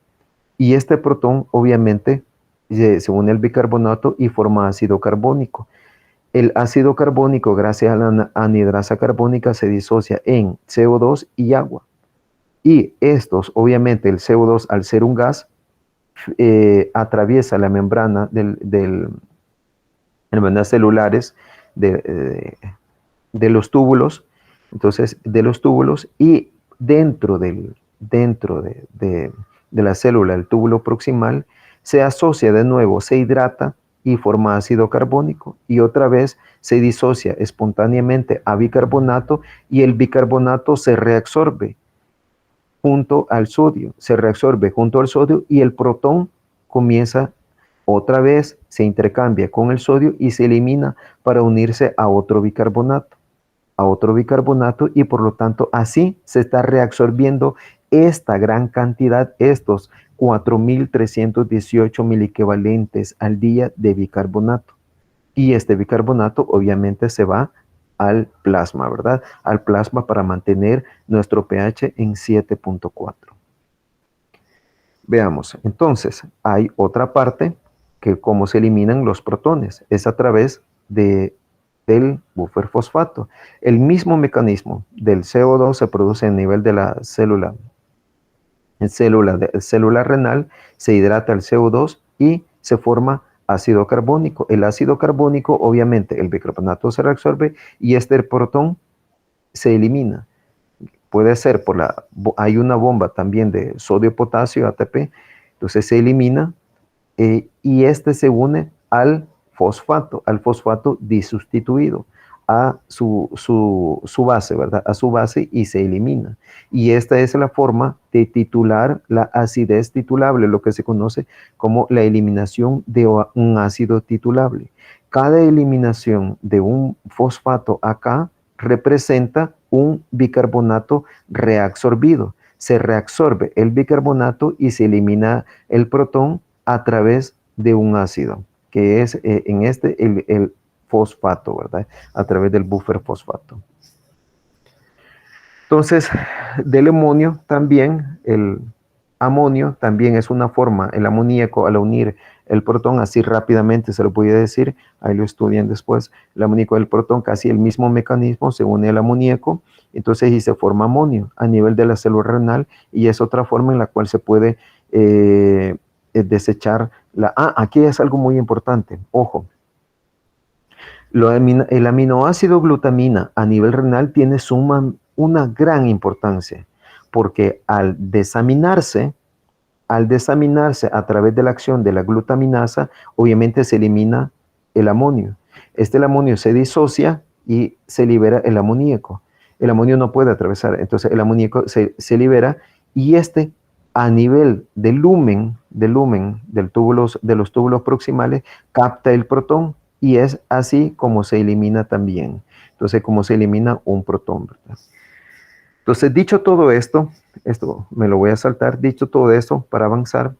Y este protón, obviamente, se une al bicarbonato y forma ácido carbónico. El ácido carbónico, gracias a la anhidrasa carbónica, se disocia en CO2 y agua. Y estos, obviamente, el CO2, al ser un gas, atraviesa la membrana membranas celulares de los túbulos, y dentro de la célula, el túbulo proximal, se asocia de nuevo, se hidrata y forma ácido carbónico, y otra vez se disocia espontáneamente a bicarbonato, y el bicarbonato se reabsorbe junto al sodio, y el protón comienza otra vez, se intercambia con el sodio y se elimina para unirse a otro bicarbonato, y por lo tanto así se está reabsorbiendo esta gran cantidad, estos 4.318 miliequivalentes al día de bicarbonato. Y este bicarbonato obviamente se va al plasma, ¿verdad? Al plasma para mantener nuestro pH en 7.4. Veamos, entonces, hay otra parte que cómo se eliminan los protones, es a través del buffer fosfato. El mismo mecanismo del CO2 se produce a nivel de la célula. En célula renal se hidrata el CO2 y se forma ácido carbónico. El ácido carbónico, obviamente, el bicarbonato se reabsorbe y este protón se elimina. Puede ser hay una bomba también de sodio-potasio, ATP, entonces se elimina y este se une al fosfato disustituido, a su base, ¿verdad? A su base, y se elimina. Y esta es la forma de titular la acidez titulable, lo que se conoce como la eliminación de un ácido titulable. Cada eliminación de un fosfato acá representa un bicarbonato reabsorbido. se reabsorbe el bicarbonato y se elimina el protón a través de un ácido, que es en este el fosfato, ¿verdad? A través del buffer fosfato. Entonces, del amonio también, el amonio también es una forma, el amoníaco al unir el protón, así rápidamente se lo voy a decir, ahí lo estudian después, el amoníaco del protón, casi el mismo mecanismo, se une el amoníaco, entonces y se forma amonio a nivel de la célula renal, y es otra forma en la cual se puede desechar aquí es algo muy importante, ojo. El aminoácido glutamina a nivel renal tiene una gran importancia, porque al desaminarse a través de la acción de la glutaminasa, obviamente se elimina el amonio. El amonio se disocia y se libera el amoníaco. El amonio no puede atravesar, entonces el amoníaco se libera, y a nivel del lumen de los túbulos proximales capta el protón, y es así como se elimina también. Entonces, como se elimina un protón, ¿verdad? Entonces, dicho todo esto me lo voy a saltar, dicho todo esto, para avanzar,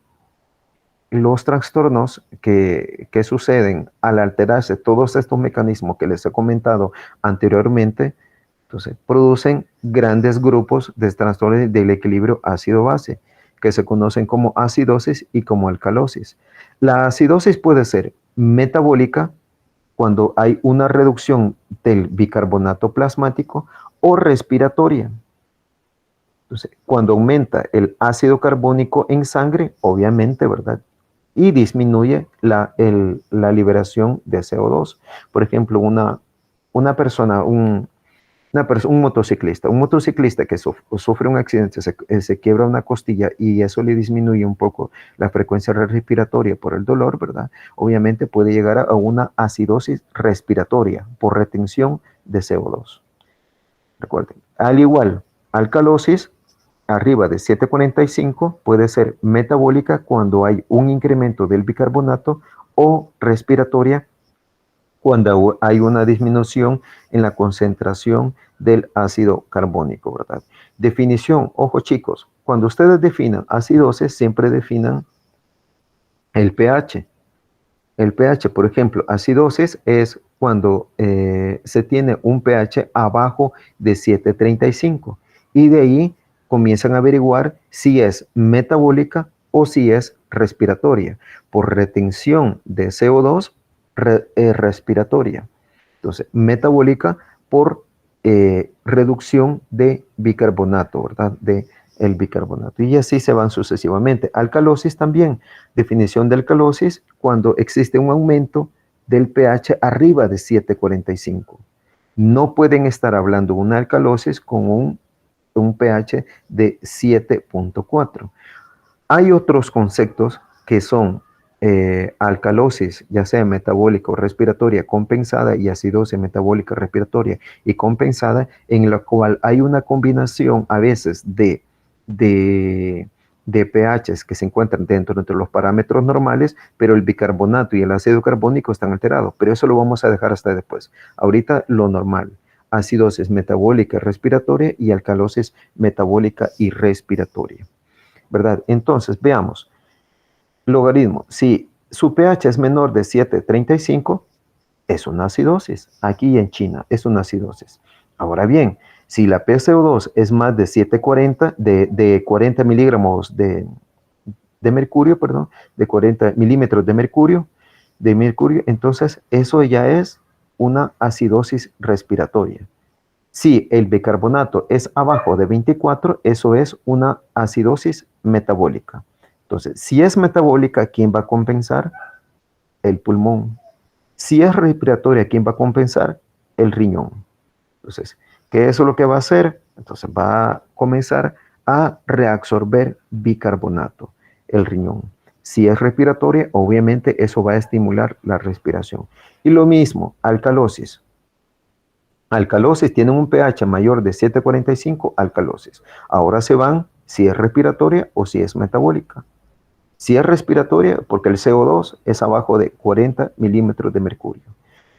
los trastornos que suceden al alterarse todos estos mecanismos que les he comentado anteriormente, entonces, producen grandes grupos de trastornos del equilibrio ácido-base, que se conocen como acidosis y como alcalosis. La acidosis puede ser metabólica, cuando hay una reducción del bicarbonato plasmático, o respiratoria. Entonces, cuando aumenta el ácido carbónico en sangre, obviamente, ¿verdad? Y disminuye la liberación de CO2. Por ejemplo, una persona, un motociclista que sufre un accidente, se quiebra una costilla, y eso le disminuye un poco la frecuencia respiratoria por el dolor, ¿verdad? Obviamente puede llegar a una acidosis respiratoria por retención de CO2. Recuerden, al igual, alcalosis arriba de 745 puede ser metabólica cuando hay un incremento del bicarbonato, o respiratoria cuando hay una disminución en la concentración del ácido carbónico, ¿verdad? Definición, ojo chicos, cuando ustedes definan acidosis, siempre definan el pH. El pH, por ejemplo, acidosis es cuando se tiene un pH abajo de 7.35, y de ahí comienzan a averiguar si es metabólica o si es respiratoria, por retención de CO2 respiratoria. Entonces, metabólica por reducción de bicarbonato, ¿verdad? El bicarbonato. Y así se van sucesivamente. Alcalosis también. Definición de alcalosis cuando existe un aumento del pH arriba de 7.45. No pueden estar hablando de una alcalosis con un pH de 7.4. Hay otros conceptos que son alcalosis, ya sea metabólica o respiratoria compensada, y acidosis metabólica respiratoria y compensada, en la cual hay una combinación a veces de pHs que se encuentran dentro de los parámetros normales, pero el bicarbonato y el ácido carbónico están alterados, pero eso lo vamos a dejar hasta después. Ahorita lo normal: acidosis metabólica respiratoria y alcalosis metabólica y respiratoria, ¿verdad? Entonces, veamos. Logaritmo: si su pH es menor de 7.35, es una acidosis. Aquí en China es una acidosis. Ahora bien, si la PCO2 es más de 740, de 40 miligramos de mercurio, perdón, de 40 milímetros de mercurio, entonces eso ya es una acidosis respiratoria. Si el bicarbonato es abajo de 24, eso es una acidosis metabólica. Entonces, si es metabólica, ¿quién va a compensar? El pulmón. Si es respiratoria, ¿quién va a compensar? El riñón. Entonces, ¿qué es lo que va a hacer? Entonces, va a comenzar a reabsorber bicarbonato, el riñón. Si es respiratoria, obviamente eso va a estimular la respiración. Y lo mismo, alcalosis. Alcalosis tienen un pH mayor de 7.45, alcalosis. Ahora se van si es respiratoria o si es metabólica. Si es respiratoria, porque el CO2 es abajo de 40 milímetros de mercurio.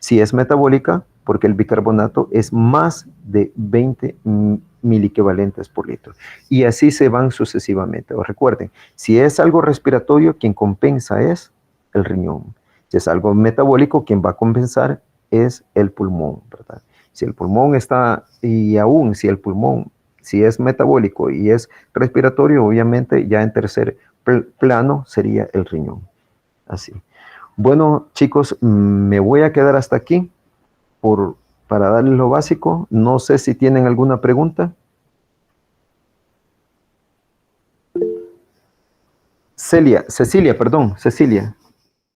Si es metabólica, porque el bicarbonato es más de 20 miliequivalentes por litro. Y así se van sucesivamente. O recuerden, si es algo respiratorio, quien compensa es el riñón. Si es algo metabólico, quien va a compensar es el pulmón, ¿verdad? Si el pulmón está, y aún si el pulmón, si es metabólico y es respiratorio, obviamente ya en tercer plano sería el riñón. Así. Bueno, chicos, me voy a quedar hasta aquí para darles lo básico. No sé si tienen alguna pregunta. Cecilia.